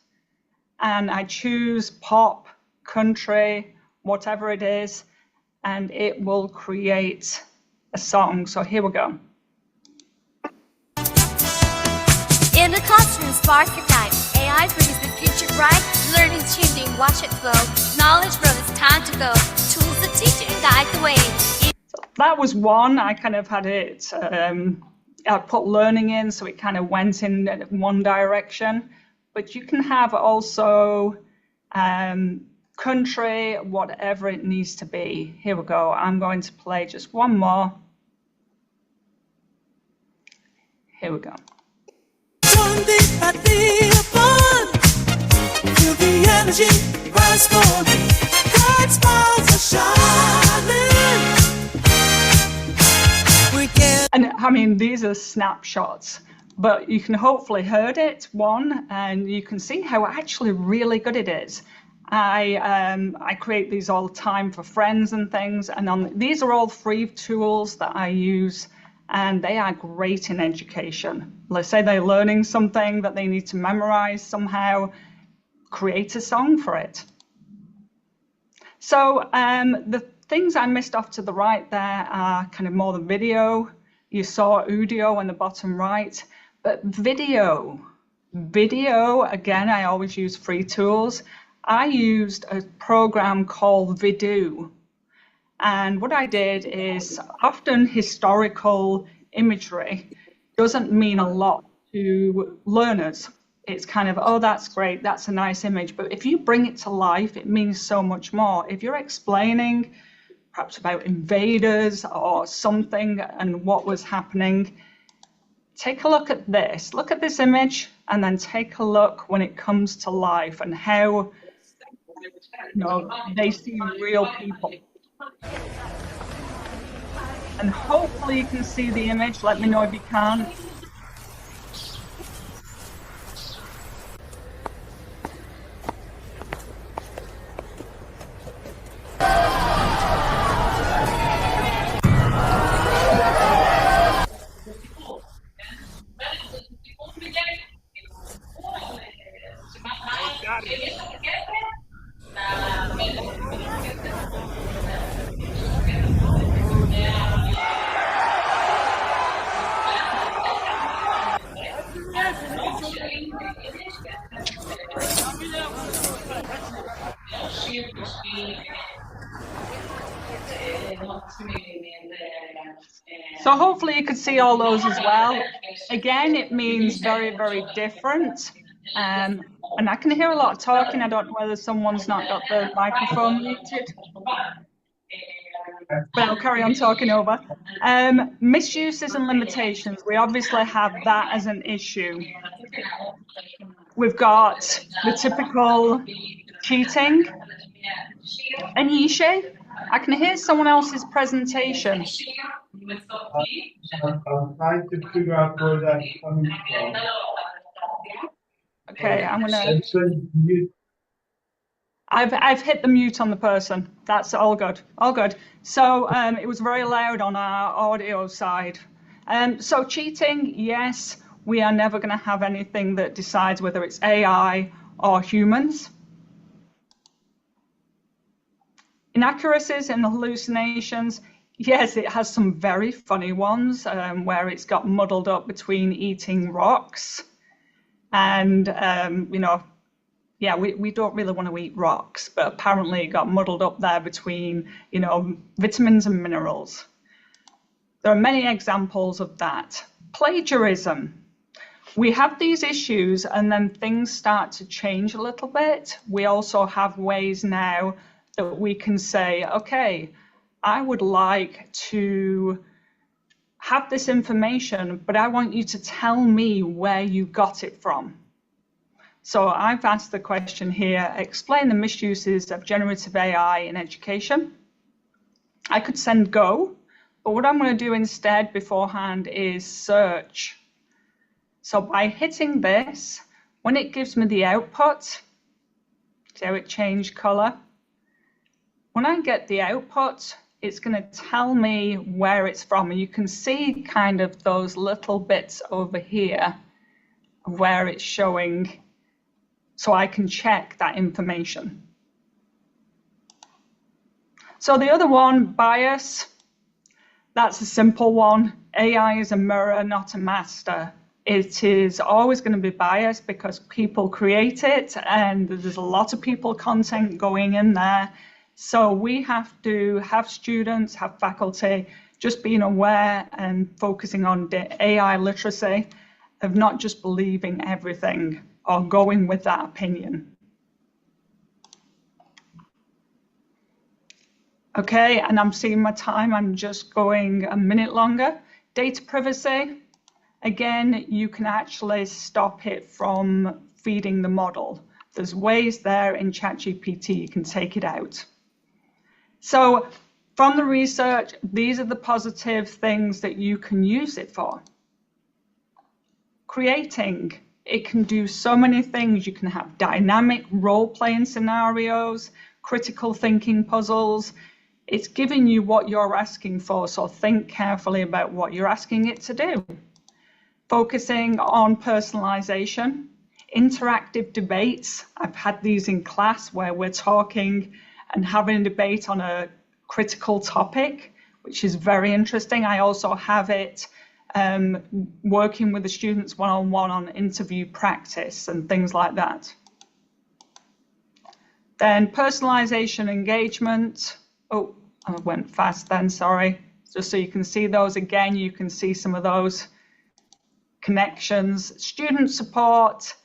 and I choose pop, country, whatever it is, and it will create a song. So here we go. In the classroom, spark your time. AI brings the future bright. Learning's changing, watch it flow. Knowledge grows, it's time to go. Tools that teach and guide the way. That was one. I kind of had it, I put learning in, so it kind of went in one direction. But you can have also country, whatever it needs to be. Here we go. I'm going to play just one more. Here we go. Feel the energy rise for me. Bright smiles are shining. And I mean, these are snapshots, but you can hopefully heard it, one, and you can see how actually really good it is. I create these all the time for friends and things, and these are all free tools that I use, and they are great in education. Let's say they're learning something that they need to memorize somehow, create a song for it. So the things I missed off to the right there are kind of more the video. You saw Udio on the bottom right, but video, again, I always use free tools. I used a program called Vidu. And what I did is often historical imagery doesn't mean a lot to learners. It's kind of, oh, that's great, that's a nice image. But if you bring it to life, it means so much more. If you're explaining perhaps about invaders or something and what was happening, take a look at this. Look at this image and then take a look when it comes to life and how, you know, they see real people. And hopefully you can see the image. Let me know if you can't. So hopefully you could see all those as well. Again, it means very, very different. And I can hear a lot of talking. I don't know whether someone's not got the microphone muted. But I'll carry on talking over. Misuses and limitations. We obviously have that as an issue. We've got the typical cheating. And Yishay, I can hear someone else's presentation. I'm trying to figure out where that's coming from. Okay, I'm gonna. I've hit the mute on the person. That's all good. All good. So it was very loud on our audio side. So cheating, yes, we are never going to have anything that decides whether it's AI or humans. Inaccuracies and hallucinations, yes, it has some very funny ones where it's got muddled up between eating rocks and, yeah, we don't really want to eat rocks, but apparently it got muddled up there between, vitamins and minerals. There are many examples of that. Plagiarism. We have these issues and then things start to change a little bit. We also have ways now that we can say, okay, I would like to have this information, but I want you to tell me where you got it from. So I've asked the question here, explain the misuses of generative AI in education. I could send go, but what I'm going to do instead beforehand is search. So by hitting this, when it gives me the output, see how it changed color? When I get the output, it's going to tell me where it's from. And you can see kind of those little bits over here of where it's showing, so I can check that information. So the other one, bias, that's a simple one. AI is a mirror, not a master. It is always going to be biased because people create it and there's a lot of people content going in there. So we have to have students, have faculty, just being aware and focusing on AI literacy of not just believing everything or going with that opinion. Okay, and I'm seeing my time, I'm just going a minute longer. Data privacy, again, you can actually stop it from feeding the model. There's ways there in ChatGPT, you can take it out. So from the research, these are the positive things that you can use it for. Creating, it can do so many things. You can have dynamic role-playing scenarios, critical thinking puzzles. It's giving you what you're asking for, so think carefully about what you're asking it to do. Focusing on personalization, interactive debates. I've had these in class where we're talking and having a debate on a critical topic, which is very interesting. I also have it working with the students one-on-one on interview practice and things like that. Then personalization engagement. Oh, I went fast then, sorry. Just so you can see those again, you can see some of those connections. Student support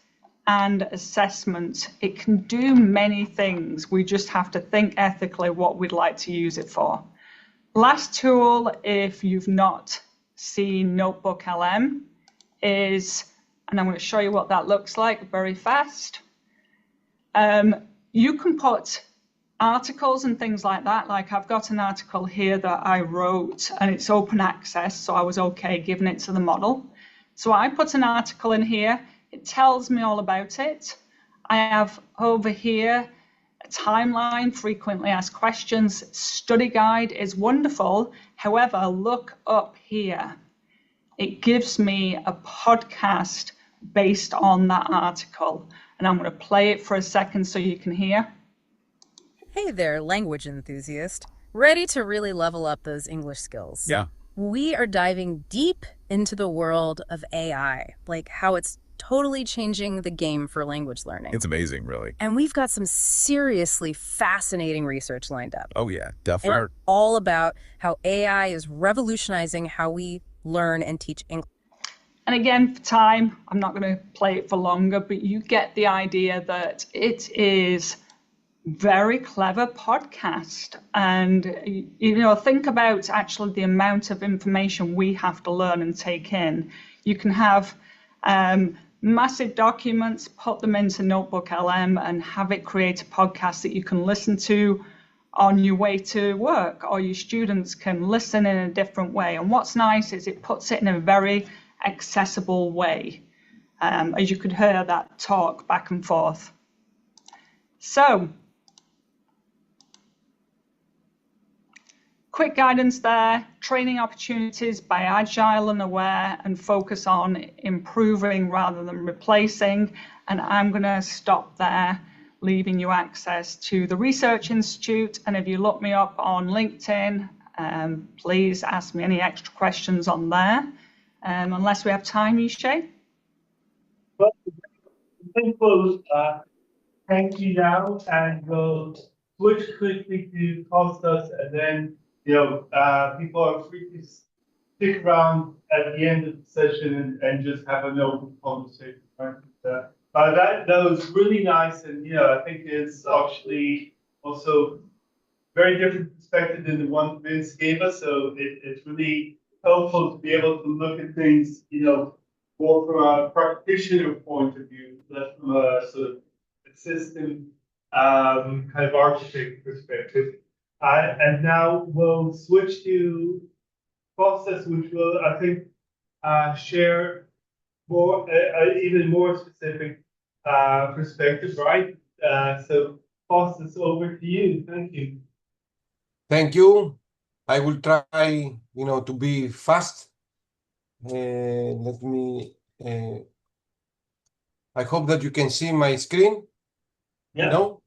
and assessment. It can do many things. We just have to think ethically what we'd like to use it for. Last tool, if you've not seen Notebook LM, is, and I'm going to show you what that looks like very fast. You can put articles and things like that. Like I've got an article here that I wrote and it's open access, so I was okay giving it to the model. So I put an article in here. It tells me all about it. I have over here a timeline, frequently asked questions, study guide is wonderful. However, look up here. It gives me a podcast based on that article. And I'm going to play it for a second so you can hear. Hey there, language enthusiast. Ready to really level up those English skills? Yeah. We are diving deep into the world of AI, like how it's totally changing the game for language learning. It's amazing, really. And we've got some seriously fascinating research lined up. Oh, yeah, And definitely. it's all about how AI is revolutionizing how we learn and teach English. And again, for time, I'm not going to play it for longer, but you get the idea that it is very clever podcast. And, think about actually the amount of information we have to learn and take in. You can have massive documents, put them into Notebook LM and have it create a podcast that you can listen to on your way to work, or your students can listen in a different way. And what's nice is it puts it in a very accessible way, as you could hear that talk back and forth. So, quick guidance there, training opportunities by agile and aware, and focus on improving rather than replacing. And I'm going to stop there, leaving you access to the Research Institute. And if you look me up on LinkedIn, Please ask me any extra questions on there, unless we have time, Yishay. Well, I think we'll thank you now, and we'll switch quickly to Costas, and then people are free to stick around at the end of the session and just have an open conversation. Right? But that was really nice, and I think it's actually also very different perspective than the one Vince gave us. So it's really helpful to be able to look at things, more from a practitioner point of view, less from a sort of system kind of architect perspective. And now we'll switch to process, which will, I think, share more, even more specific perspective, right? So, process, over to you. Thank you. Thank you. I will try, to be fast. Let me. I hope that you can see my screen. Yeah. No?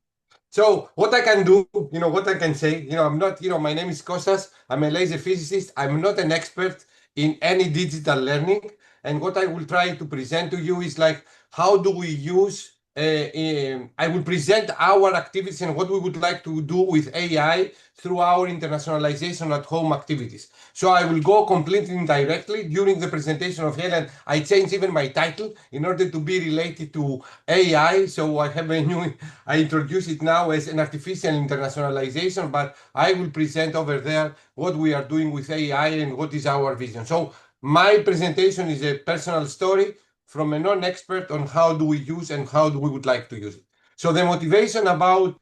So what I can do, what I can say, I'm not, my name is Kostas. I'm a laser physicist. I'm not an expert in any digital learning. And what I will try to present to you is like, how do we use, I will present our activities and what we would like to do with AI through our internationalization at home activities. So I will go completely indirectly. During the presentation of Helen, I changed even my title in order to be related to AI. So I have a new, I introduce it now as an artificial internationalization, but I will present over there what we are doing with AI and what is our vision. So my presentation is a personal story from a non-expert on how do we use and how do we would like to use it. So the motivation about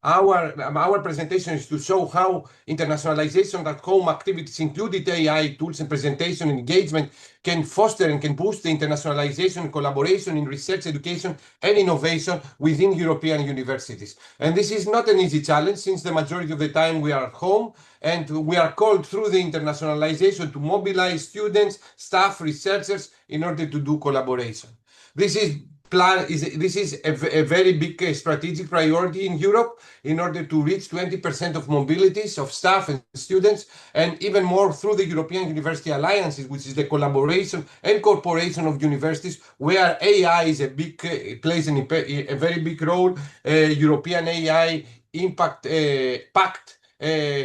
our presentation is to show how internationalization at home activities, including AI tools and presentation and engagement, can foster and can boost the internationalization and collaboration in research, education, and innovation within European universities. And this is not an easy challenge, since the majority of the time we are at home, and we are called through the internationalization to mobilize students, staff, researchers in order to do collaboration. This is a very big strategic priority in Europe in order to reach 20% of mobilities of staff and students, and even more through the European University Alliances, which is the collaboration and cooperation of universities, where AI is plays a very big role. European AI Impact Pact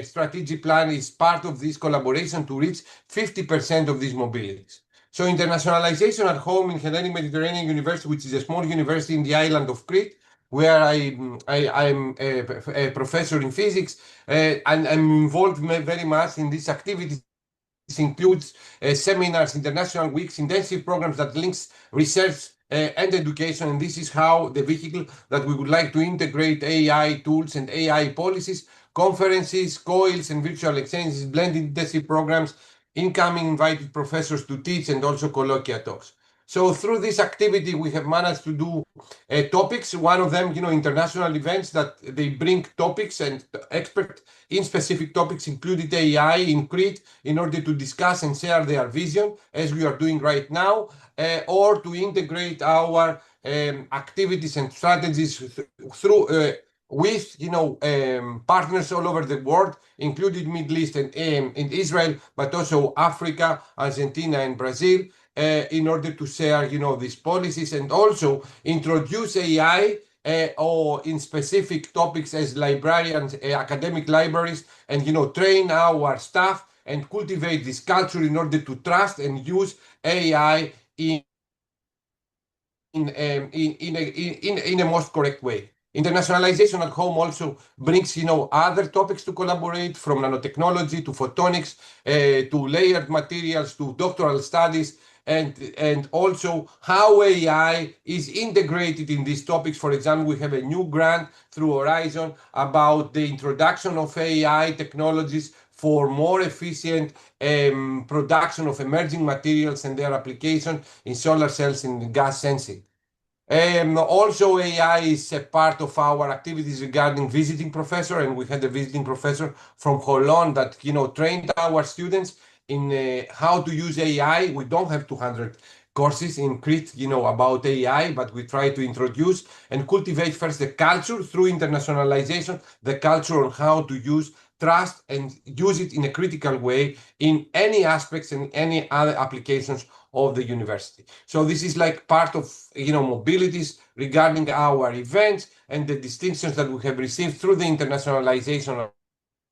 strategic plan is part of this collaboration to reach 50% of these mobilities. So internationalization at home in Hellenic Mediterranean University, which is a small university in the island of Crete, where I'm a professor in physics, and I'm involved very much in these activities. This includes seminars, international weeks, intensive programs that links research and education. And this is how the vehicle that we would like to integrate AI tools and AI policies, conferences, COILs, and virtual exchanges, blended intensive programs, incoming invited professors to teach, and also colloquia talks. So through this activity, we have managed to do topics. One of them, international events that they bring topics and experts in specific topics, including AI in Crete, in order to discuss and share their vision, as we are doing right now, or to integrate our activities and strategies through with partners all over the world, including Middle East and Israel, but also Africa, Argentina, and Brazil, in order to share these policies, and also introduce AI or in specific topics as librarians, academic libraries, and train our staff and cultivate this culture in order to trust and use AI in a most correct way. Internationalization at home also brings, other topics to collaborate, from nanotechnology to photonics, to layered materials, to doctoral studies, and also how AI is integrated in these topics. For example, we have a new grant through Horizon about the introduction of AI technologies for more efficient production of emerging materials and their application in solar cells and gas sensing. Also, AI is a part of our activities regarding visiting professor, and we had a visiting professor from Holland that trained our students in how to use AI. We don't have 200 courses in Crete, about AI, but we try to introduce and cultivate first the culture through internationalization, the culture on how to use trust and use it in a critical way in any aspects and any other applications of the university. So this is like part of mobilities regarding our events and the distinctions that we have received through the internationalization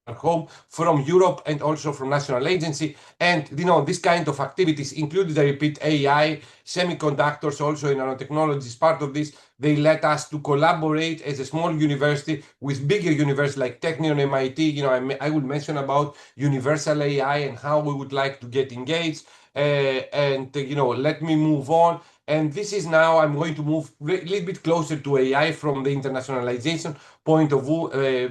at home from Europe and also from national agency. And this kind of activities included, I repeat, AI, semiconductors, also in nanotechnologies. Part of this, they let us to collaborate as a small university with bigger universities like Technion, MIT. I would mention about universal AI and how we would like to get engaged. Let me move on. And this is now, I'm going to move a little bit closer to AI from the internationalization point of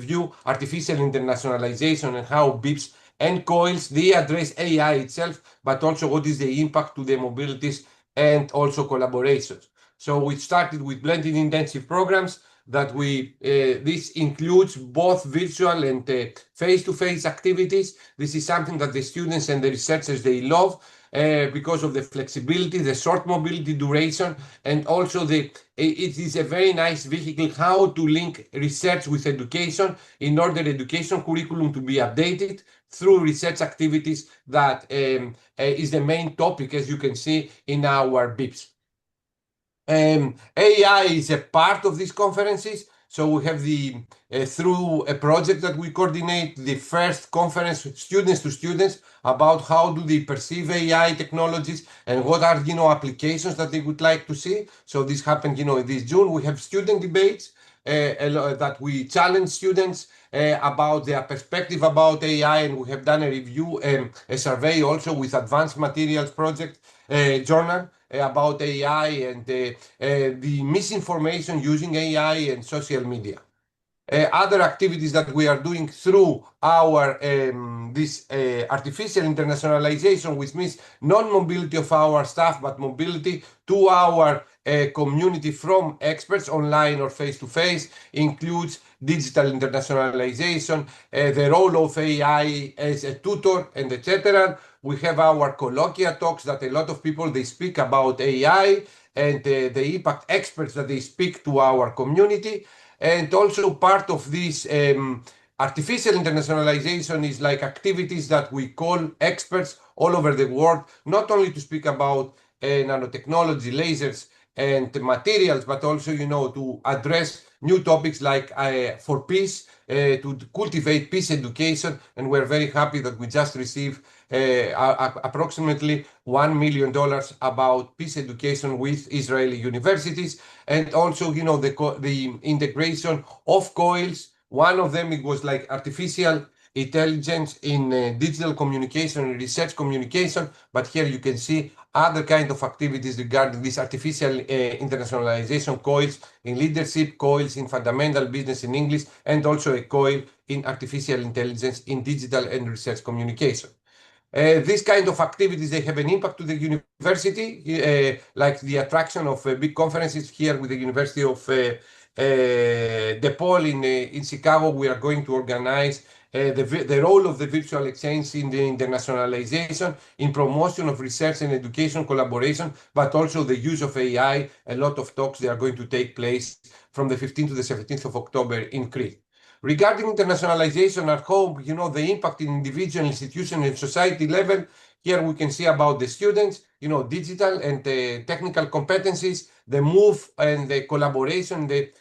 view, artificial internationalization, and how BIPs and COILs, they address AI itself, but also what is the impact to the mobilities and also collaborations. So we started with blended intensive programs that this includes both virtual and face-to-face activities. This is something that the students and the researchers, they love. Because of the flexibility, the short mobility duration, and also it is a very nice vehicle how to link research with education in order education curriculum to be updated through research activities that is the main topic, as you can see in our BIPs. AI is a part of these conferences. So we have through a project that we coordinate, the first conference students to students about how do they perceive AI technologies and what are, applications that they would like to see. So this happened, this June. We have student debates that we challenge students about their perspective about AI, and we have done a review, a survey also with Advanced Materials Project journal about AI and the misinformation using AI and social media. Other activities that we are doing through our this artificial internationalization, which means non-mobility of our staff, but mobility to our community from experts online or face-to-face, includes digital internationalization, the role of AI as a tutor, and etc. We have our colloquia talks that a lot of people, they speak about AI and the impact experts that they speak to our community. And also part of this artificial internationalization is like activities that we call experts all over the world, not only to speak about nanotechnology, lasers, and materials, but also, to address new topics like for peace, to cultivate peace education. And we're very happy that we just received approximately $1 million about peace education with Israeli universities. And also, the integration of COILs. One of them, it was like artificial intelligence in digital communication and research communication. But here you can see other kind of activities regarding this artificial internationalization, COILs in leadership, COILs in fundamental business in English, and also a COIL in artificial intelligence in digital and research communication. These kind of activities, they have an impact to the university, like the attraction of big conferences here with the University of DePaul in Chicago. We are going to organize the role of the virtual exchange in the internationalization, in promotion of research and education collaboration, but also the use of AI. A lot of talks, they are going to take place from the 15th to the 17th of October in Crete. Regarding internationalization at home, the impact in individual, institution, and society level, here we can see about the students, digital and technical competencies, the move and the collaboration, the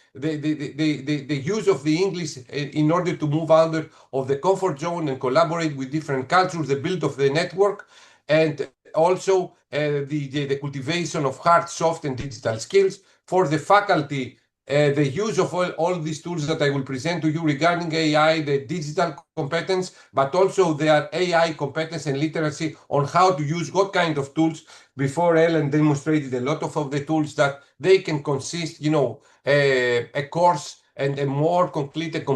use of the English in order to move out of the comfort zone and collaborate with different cultures, the build of the network, and also the cultivation of hard, soft, and digital skills. For the faculty, the use of all these tools that I will present to you regarding AI, the digital competence, but also their AI competence and literacy on how to use what kind of tools. Before, Ellen demonstrated a lot of the tools that they can consist, a course and a more completed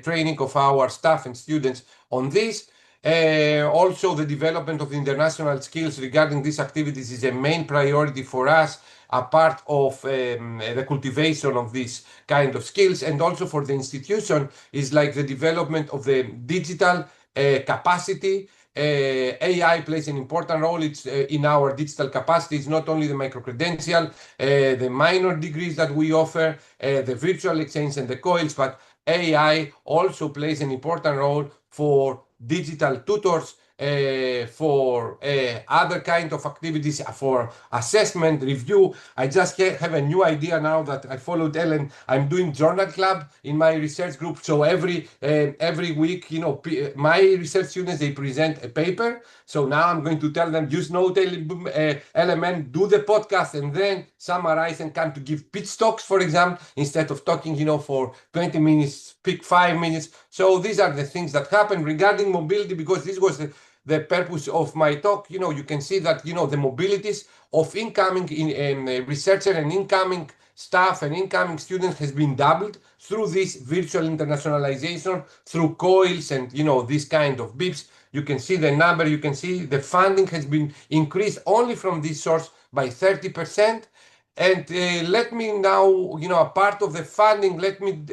training of our staff and students on this. Also, the development of international skills regarding these activities is a main priority for us, a part of the cultivation of these kind of skills. And also for the institution is like the development of the digital capacity AI plays an important role. It's in our digital capacity. It's not only the micro-credential, the minor degrees that we offer, the virtual exchange and the coils, but AI also plays an important role for digital tutors, for other kind of activities, for assessment, review. I just have a new idea now that I followed Ellen. I'm doing journal club in my research group. So every week, my research students, they present a paper. So now I'm going to tell them, use Note element, do the podcast, and then summarize and come to give pitch talks, for example, instead of talking, for 20 minutes, pick 5 minutes. So these are the things that happen regarding mobility, because this was the purpose of my talk. You can see that, the mobilities of incoming researcher and incoming staff and incoming students has been doubled through this virtual internationalization, through coils and, this kind of BIPs. You can see the number, you can see the funding has been increased only from this source by 30%. And let me now, a part of the funding, let me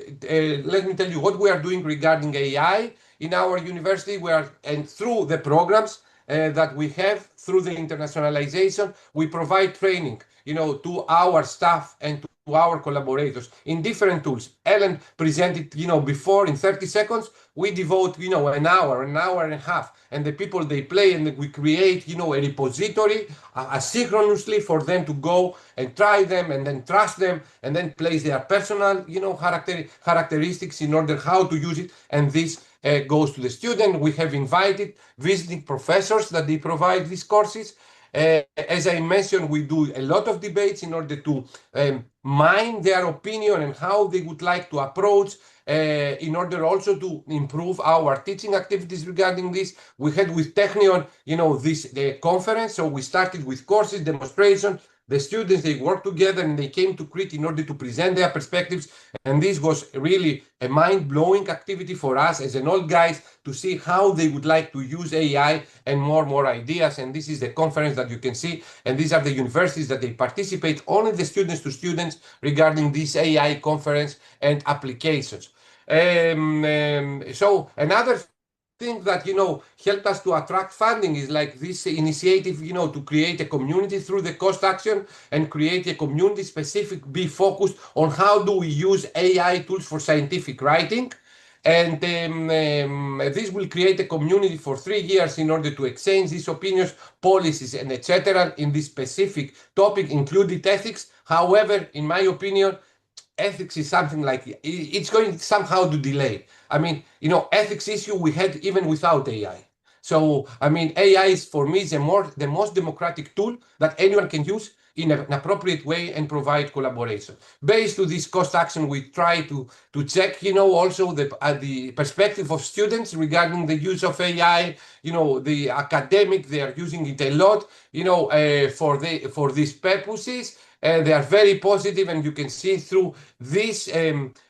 tell you what we are doing regarding AI in our university. And through the programs that we have, through the internationalization, we provide training, to our staff and to our collaborators in different tools. Ellen presented, before in 30 seconds. We devote, an hour and a half, and the people, they play, and we create, a repository asynchronously for them to go and try them and then trust them and then place their personal, characteristics in order how to use it. And this goes to the student. We have invited visiting professors that they provide these courses. As I mentioned, we do a lot of debates in order to mine their opinion and how they would like to approach, in order also to improve our teaching activities regarding this. We had with Technion, the conference. So we started with courses, demonstration. The students, they worked together and they came to Crete in order to present their perspectives. And this was really a mind-blowing activity for us as an old guys to see how they would like to use AI and more ideas. And this is the conference that you can see. And these are the universities that they participate, only the students to students regarding this AI conference and applications. So another thing that helped us to attract funding is like this initiative, to create a community through the cost action and create a community specific, be focused on how do we use AI tools for scientific writing. And this will create a community for 3 years in order to exchange these opinions, policies, and etc. in this specific topic, including ethics. However, in my opinion, ethics is something like it's going somehow to delay. I mean, ethics issue we had even without AI. So, I mean, AI is for me the most democratic tool that anyone can use in an appropriate way and provide collaboration. Based to this cost action, we try to check, also the perspective of students regarding the use of AI. The academic, they are using it a lot, for these purposes. They are very positive, and you can see through this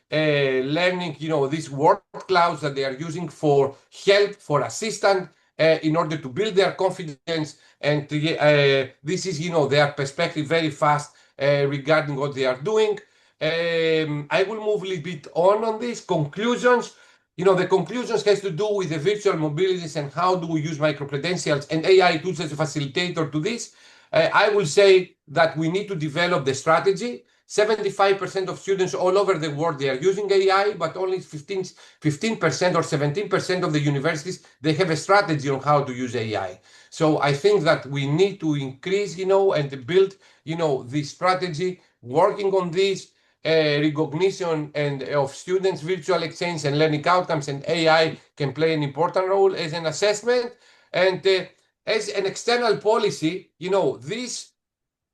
learning, these word clouds that they are using for help, for assistance, in order to build their confidence. And this is, their perspective very fast regarding what they are doing. I will move a little bit on this. Conclusions. The conclusions has to do with the virtual mobilities and how do we use micro-credentials and AI tools as a facilitator to this. I will say that we need to develop the strategy. 75% of students all over the world, they are using AI, but only 15% or 17% of the universities, they have a strategy on how to use AI. So I think that we need to increase, and build, this strategy, working on this recognition and of students' virtual exchange and learning outcomes, and AI can play an important role as an assessment. And as an external policy, these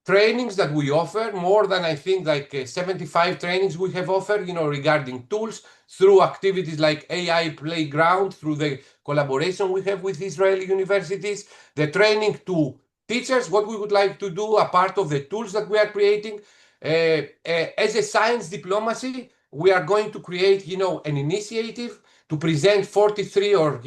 trainings that we offer, more than I think like 75 trainings we have offered, regarding tools through activities like AI Playground, through the collaboration we have with Israeli universities, the training to teachers, what we would like to do, a part of the tools that we are creating. As a science diplomacy, we are going to create, an initiative to present 43 or,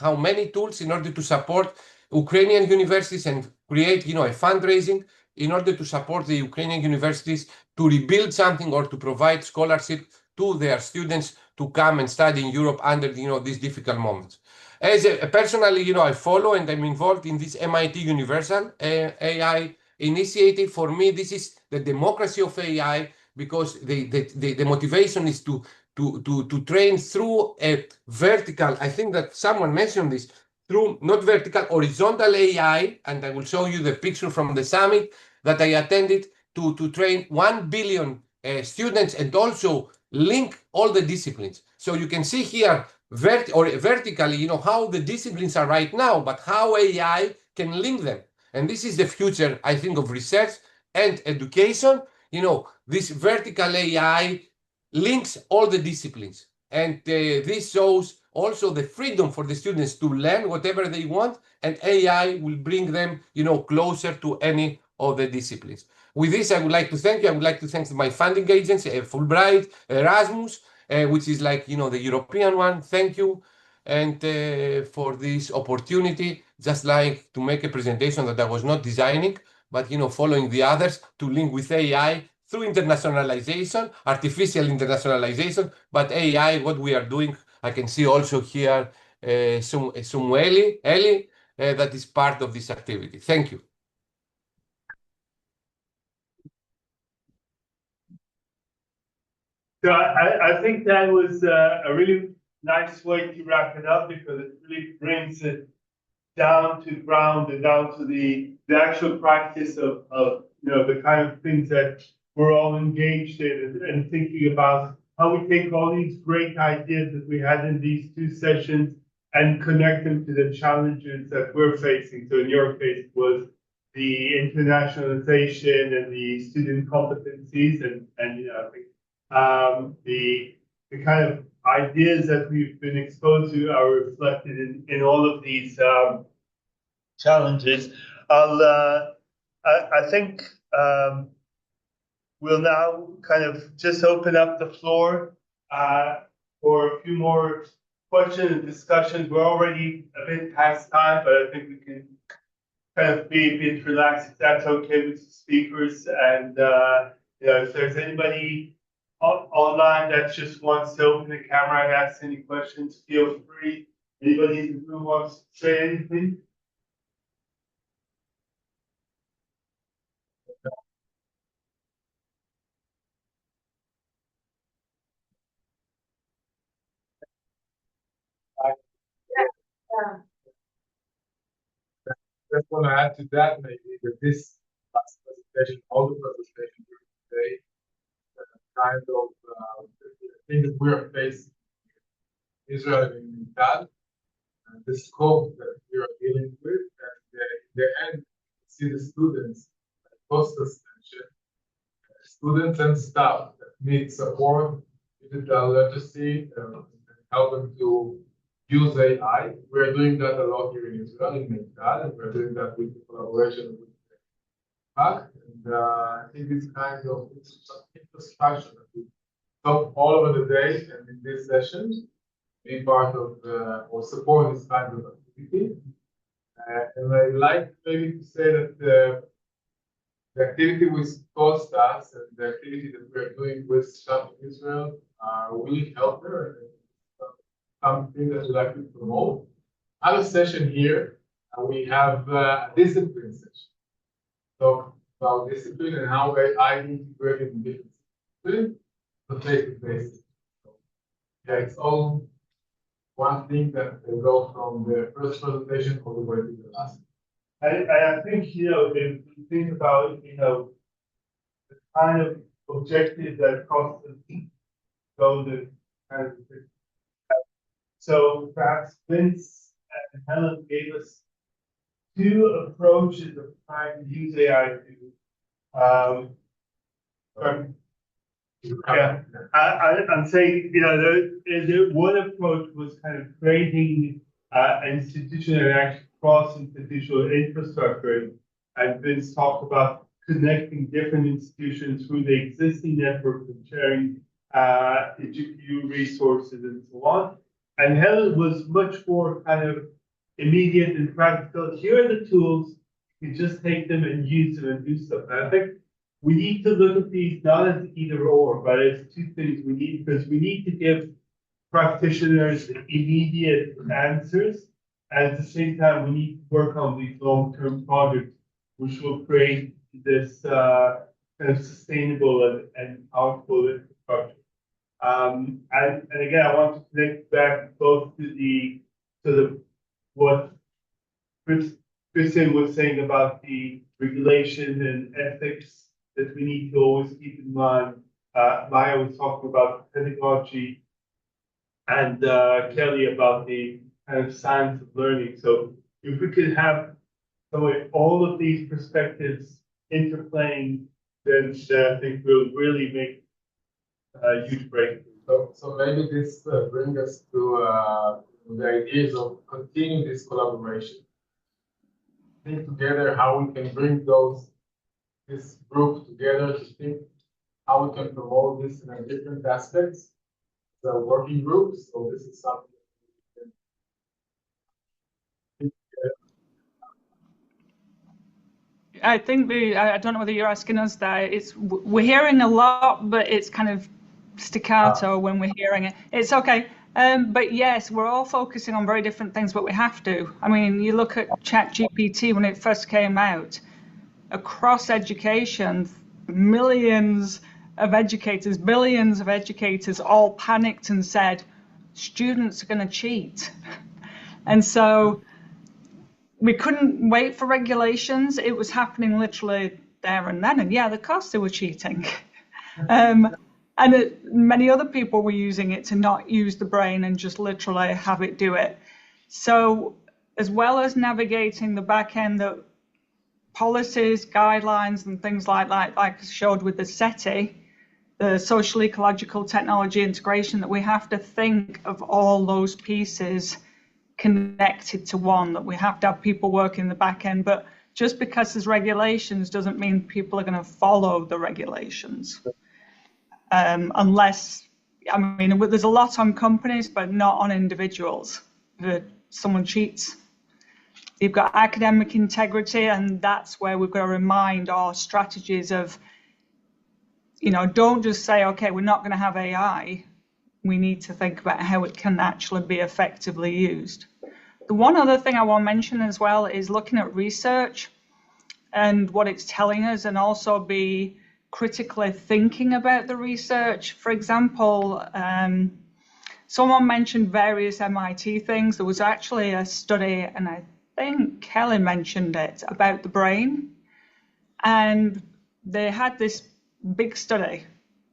how many tools in order to support Ukrainian universities and create, a fundraising in order to support the Ukrainian universities to rebuild something or to provide scholarship to their students to come and study in Europe under, these difficult moments. As a personally, I follow and I'm involved in this MIT Universal AI initiative. For me, this is the democracy of AI because the motivation is to train through a vertical. I think that someone mentioned this, through not vertical, horizontal AI, and I will show you the picture from the summit that I attended to train 1 billion students and also link all the disciplines. So you can see here vertically, how the disciplines are right now, but how AI can link them. And this is the future, I think, of research and education. This vertical AI links all the disciplines. And this shows also the freedom for the students to learn whatever they want, and AI will bring them, closer to any of the disciplines. With this, I would like to thank you. I would like to thank my funding agency, Fulbright, Erasmus, which is like, the European one. Thank you. And for this opportunity, just like to make a presentation that I was not designing, but, following the others to link with AI through internationalization, artificial internationalization, but AI, what we are doing, I can see also here Eli, that is part of this activity. Thank you. So I think that was a really nice way to wrap it up because it really brings it down to ground and down to the actual practice of the kind of things that we're all engaged in and thinking about how we take all these great ideas that we had in these two sessions and connect them to the challenges that we're facing. So in your case was the internationalization and the student competencies and I think the kind of ideas that we've been exposed to are reflected in all of these challenges. I think we'll now kind of just open up the floor for a few more questions and discussions. We're already a bit past time, but I think we can kind of be a bit relaxed if that's okay with the speakers. And if there's anybody online that just wants to open the camera and ask any questions, feel free. Anybody who wants to say anything? Just want to add to that maybe that this last presentation, all the presentations today, kind of thing that we are facing in Israel and in Meital, and the scope that we are dealing with, and in the end, see the students, like Kostas mentioned, students and staff that need support, digital literacy, and help them to use AI. We're doing that a lot here in Israel, in Meital, and we're doing that with collaboration with PAC. And I think it's kind of infrastructure that we talk all over the day and in this session, be part of or support this kind of activity. And I like maybe to say that the activity with Kostas and the activity that we're doing with staff in Israel really help her. Something that we like to promote. Other session here, we have a discipline session. Talk about discipline and how AI integrated in different disciplines, the face-to-face. So, yeah, it's all one thing that will go from the first presentation all the way to the last. I think, if you think about, the kind of objective that Constantine goes and kind of. So perhaps Vince and Helen gave us two approaches of trying to use AI to. I'm saying, the one approach was kind of creating institutional and actually cross-institutional infrastructure. And Vince talked about connecting different institutions through the existing network and sharing the GPU resources and so on. And Helen was much more kind of immediate and practical. Here are the tools. You just take them and use them and do stuff. And I think we need to look at these not as either or, but as two things we need, because we need to give practitioners immediate answers. at the same time, we need to work on these long-term projects, which will create this kind of sustainable and powerful infrastructure. And again, I want to connect back both to what Christian was saying about the regulation and ethics that we need to always keep in mind. Maya was talking about pedagogy, and Kelly about the kind of science of learning. So if we could have all of these perspectives interplaying, then I think we'll really make a huge breakthrough. So maybe this brings us to the ideas of continuing this collaboration. Think together how we can bring this group together to think how we can promote this in different aspects. The working groups. So this is something. I think I don't know whether you're asking us that. We're hearing a lot, but it's kind of staccato when we're hearing it. It's okay. But yes, we're all focusing on very different things, but we have to. I mean, you look at ChatGPT when it first came out, across education, millions of educators, billions of educators all panicked and said, students are going to cheat. And so we couldn't wait for regulations. It was happening literally there and then. And yeah, of course they were cheating. And many other people were using it to not use the brain and just literally have it do it. So as well as navigating the back end of policies, guidelines, and things like I showed with the SETI, the social ecological technology integration, that we have to think of all those pieces connected to one, that we have to have people working the back end. But just because there's regulations doesn't mean people are going to follow the regulations. Unless, I mean, there's a lot on companies, but not on individuals. If someone cheats, you've got academic integrity, and that's where we've got to remind our strategies of, don't just say, okay, we're not going to have AI. We need to think about how it can actually be effectively used. The one other thing I want to mention as well is looking at research and what it's telling us, and also be critically thinking about the research. For example, someone mentioned various MIT things. There was actually a study, and I think Kelly mentioned it, about the brain. And they had this big study.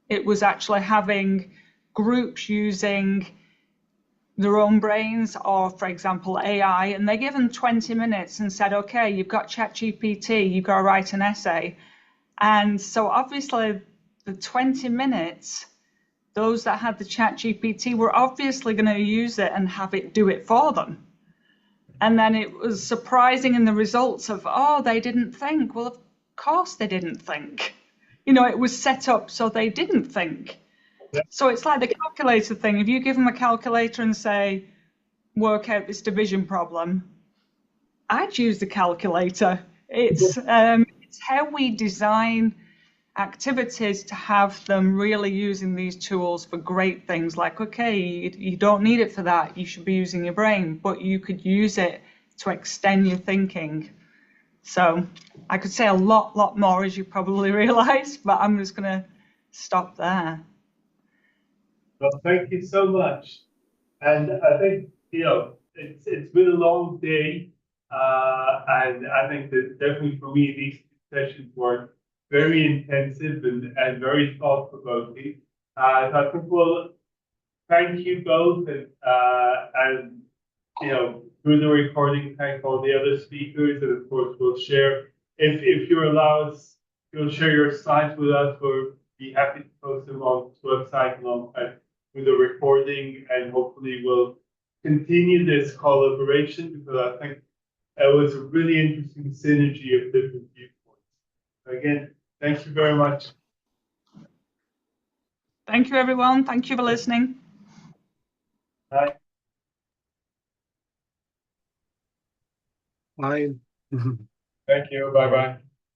It was actually having groups using their own brains, or for example AI, and they gave them 20 minutes and said, okay, you've got ChatGPT, you've got to write an essay. And so obviously the 20 minutes, those that had the ChatGPT were obviously going to use it and have it do it for them. And then it was surprising in the results of, oh, they didn't think. Well, of course they didn't think. It was set up so they didn't think. So it's like the calculator thing. If you give them a calculator and say, work out this division problem, I'd use the calculator. It's how we design activities to have them really using these tools for great things. Like, okay, you don't need it for that. You should be using your brain, but you could use it to extend your thinking. So I could say a lot more, as you probably realize, but I'm just going to stop there. Well, thank you so much. And I think, it's been a long day. And I think that definitely for me, these sessions were very intensive and very thought-provoking. So I think we'll thank you both, and through the recording, thank all the other speakers, and of course we'll share, if you allow us, you'll share your slides with us. We'll be happy to post them on the website alongside with the recording, and hopefully we'll continue this collaboration, because I think it was a really interesting synergy of different viewpoints. Again, thank you very much. Thank you, everyone. Thank you for listening. Bye. Bye. Thank you. Bye-bye.